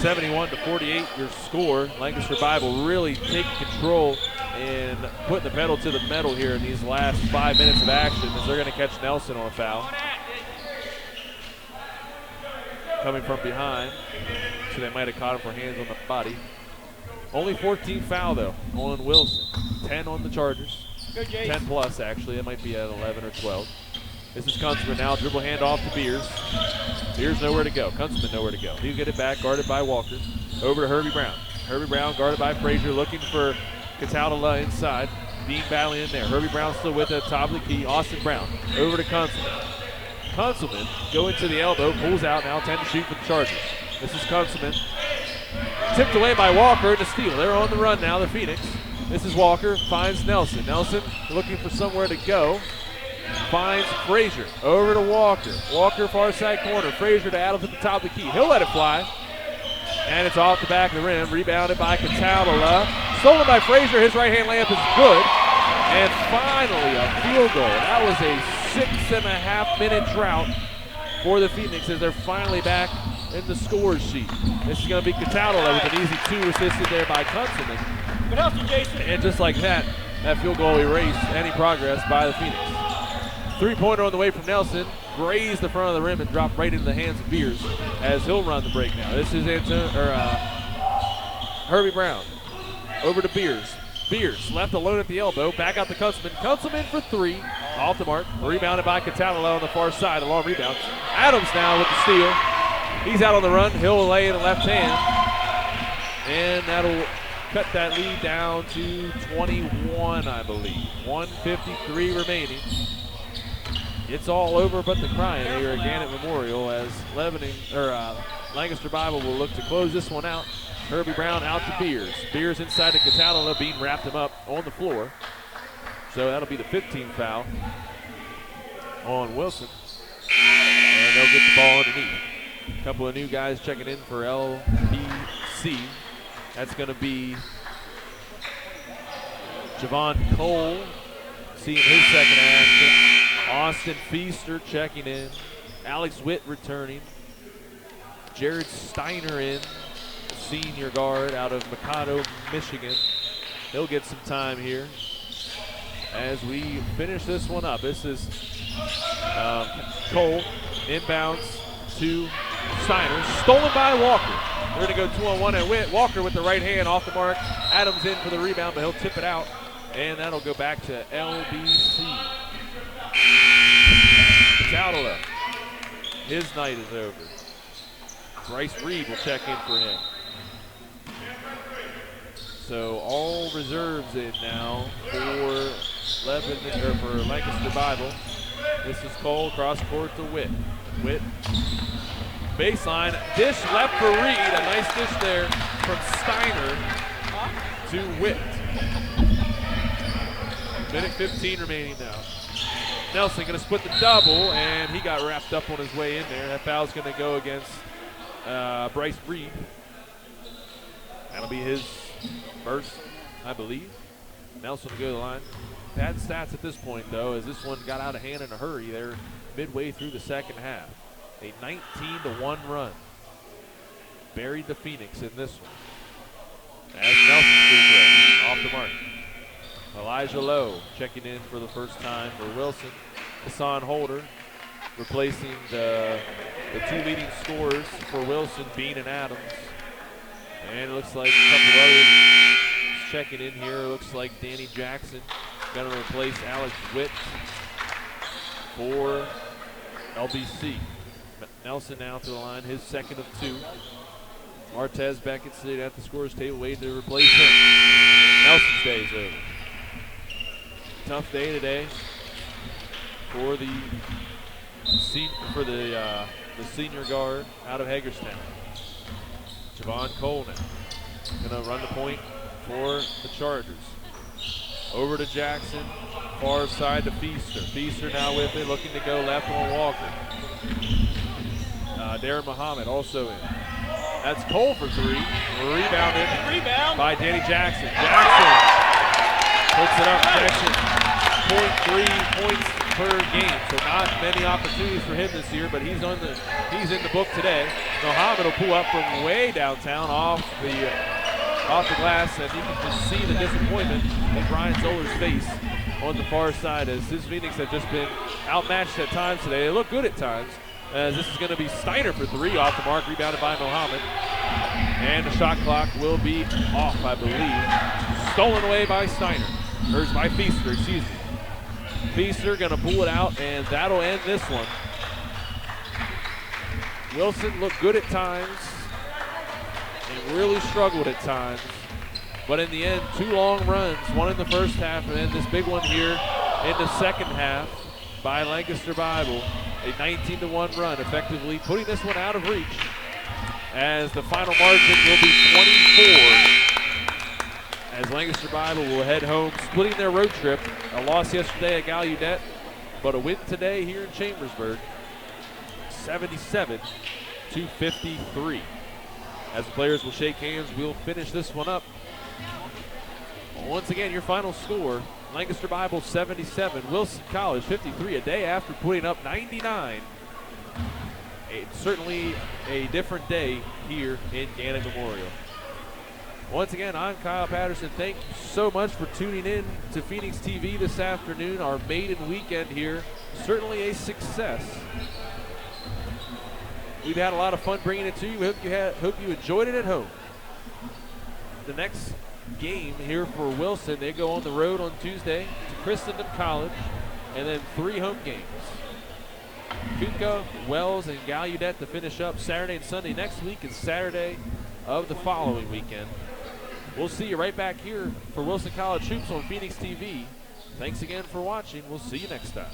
Speaker 1: 71-48 your score. Lancaster Bible really taking control and putting the pedal to the metal here in these last 5 minutes of action as they're going to catch Nelson on a foul. Coming from behind, so they might have caught him for hands on the body. Only 14 foul though on Wilson. 10 on the Chargers. 10 plus actually. It might be at 11 or 12. This is Kunstman now. Dribble hand off to Beers. Beers nowhere to go. Kunstman nowhere to go. He'll get it back, guarded by Walker. Over to Herbie Brown. Herbie Brown guarded by Frazier, looking for Catalala inside. Bean battling in there. Herbie Brown still with it at the top of the key. Austin Brown over to Kunstman. Kunstman going to the elbow, pulls out now, 10 to shoot for the Chargers. This is Kunstman. Tipped away by Walker to steal. They're on the run now, the Phoenix. This is Walker, finds Nelson. Nelson looking for somewhere to go. Finds Frazier, over to Walker. Walker far side corner. Frazier to Adams at the top of the key. He'll let it fly. And it's off the back of the rim. Rebounded by Catalala. Stolen by Frazier. His right-hand layup is good. And finally a field goal. That was a 6.5-minute drought for the Phoenix as they're finally back in the scores sheet. This is going to be Catalala with an easy 2 assisted there by Kunstman.
Speaker 2: Good help you, Jason.
Speaker 1: And just like that field goal erased any progress by the Phoenix. Three-pointer on the way from Nelson. Grazed the front of the rim and dropped right into the hands of Beers as he'll run the break now. This is Herbie Brown. Over to Beers. Beers left alone at the elbow. Back out to Kunstman. Kunstman for 3. Off the mark. Rebounded by Catalala on the far side. A long rebound. Adams now with the steal. He's out on the run. He'll lay in the left hand. And that'll cut that lead down to 21, I believe. 1:53 remaining. It's all over but the crying here at Gannett Memorial as Lancaster Bible will look to close this one out. Herbie Brown out to Beers. Beers inside to Catalala. Bean wrapped him up on the floor. So that'll be the 15th foul on Wilson. And they'll get the ball underneath. A couple of new guys checking in for LBC. That's going to be Javon Cole seeing his second action. Austin Feaster checking in. Alex Witt returning. Jared Steiner in. Senior guard out of Mikado, Michigan. He'll get some time here as we finish this one up. This is Cole inbounds to Steiner. Stolen by Walker. They're going to go 2-on-1 and Witt. Walker with the right hand off the mark. Adams in for the rebound, but he'll tip it out. And that'll go back to LBC. Catalala. His night is over. Bryce Reed will check in for him. So all reserves in now for Lancaster Bible. This is Cole cross court to Witt. Witt baseline dish left for Reed. A nice dish there from Steiner to Witt. Minute 15 remaining now. Nelson going to split the double, and he got wrapped up on his way in there. That foul's going to go against Bryce Reed. That'll be his first, I believe. Nelson will go to the line. Bad stats at this point, though, as this one got out of hand in a hurry there midway through the second half. A 19-1 run. Buried the Phoenix in this one. As Nelson's free throw off the mark. Elijah Lowe checking in for the first time for Wilson. Hassan Holder replacing the two leading scorers for Wilson, Bean and Adams. And it looks like a couple others checking in here. It looks like Danny Jackson going to replace Alex Witt for LBC. Nelson now to the line, his second of 2. Martez Beckett sitting at the scorer's table waiting to replace him. Nelson's day is over. Tough day today for the senior guard out of Hagerstown. Javon Cole now going to run the point for the Chargers. Over to Jackson, far side to Feaster. Feaster now with it, looking to go left on Walker. Darren Muhammad also in. That's Cole for 3. Rebounded by Danny Jackson. Jackson puts it up, connection. 0.3 points per game, so not many opportunities for him this year, but he's in the book today. Mohammed will pull up from way downtown off the glass, and you can just see the disappointment in Brian Zoller's face on the far side as his Phoenix have just been outmatched at times today. They look good at times, as this is going to be Steiner for three off the mark, rebounded by Mohammed. And the shot clock will be off, I believe. Stolen away by Steiner, or by Feaster, excuse me. Feaster going to pull it out, and that'll end this one. Wilson looked good at times and really struggled at times. But in the end, two long runs, one in the first half and then this big one here in the second half by Lancaster Bible. A 19-1 run, effectively putting this one out of reach as the final margin will be 24 as Lancaster Bible will head home, splitting their road trip. A loss yesterday at Gallaudet, but a win today here in Chambersburg, 77-53. As the players will shake hands, we'll finish this one up. Once again, your final score, Lancaster Bible 77, Wilson College 53, a day after putting up 99. Certainly a different day here in Gannon Memorial. Once again, I'm Kyle Patterson. Thank you so much for tuning in to Phoenix TV this afternoon. Our maiden weekend here, certainly a success. We've had a lot of fun bringing it to you. Hope you enjoyed it at home. The next game here for Wilson, they go on the road on Tuesday to Christendom College, and then 3 home games. Kuka, Wells, and Gallaudet to finish up Saturday and Sunday next week, and Saturday of the following weekend. We'll see you right back here for Wilson College Hoops on Phoenix TV. Thanks again for watching. We'll see you next time.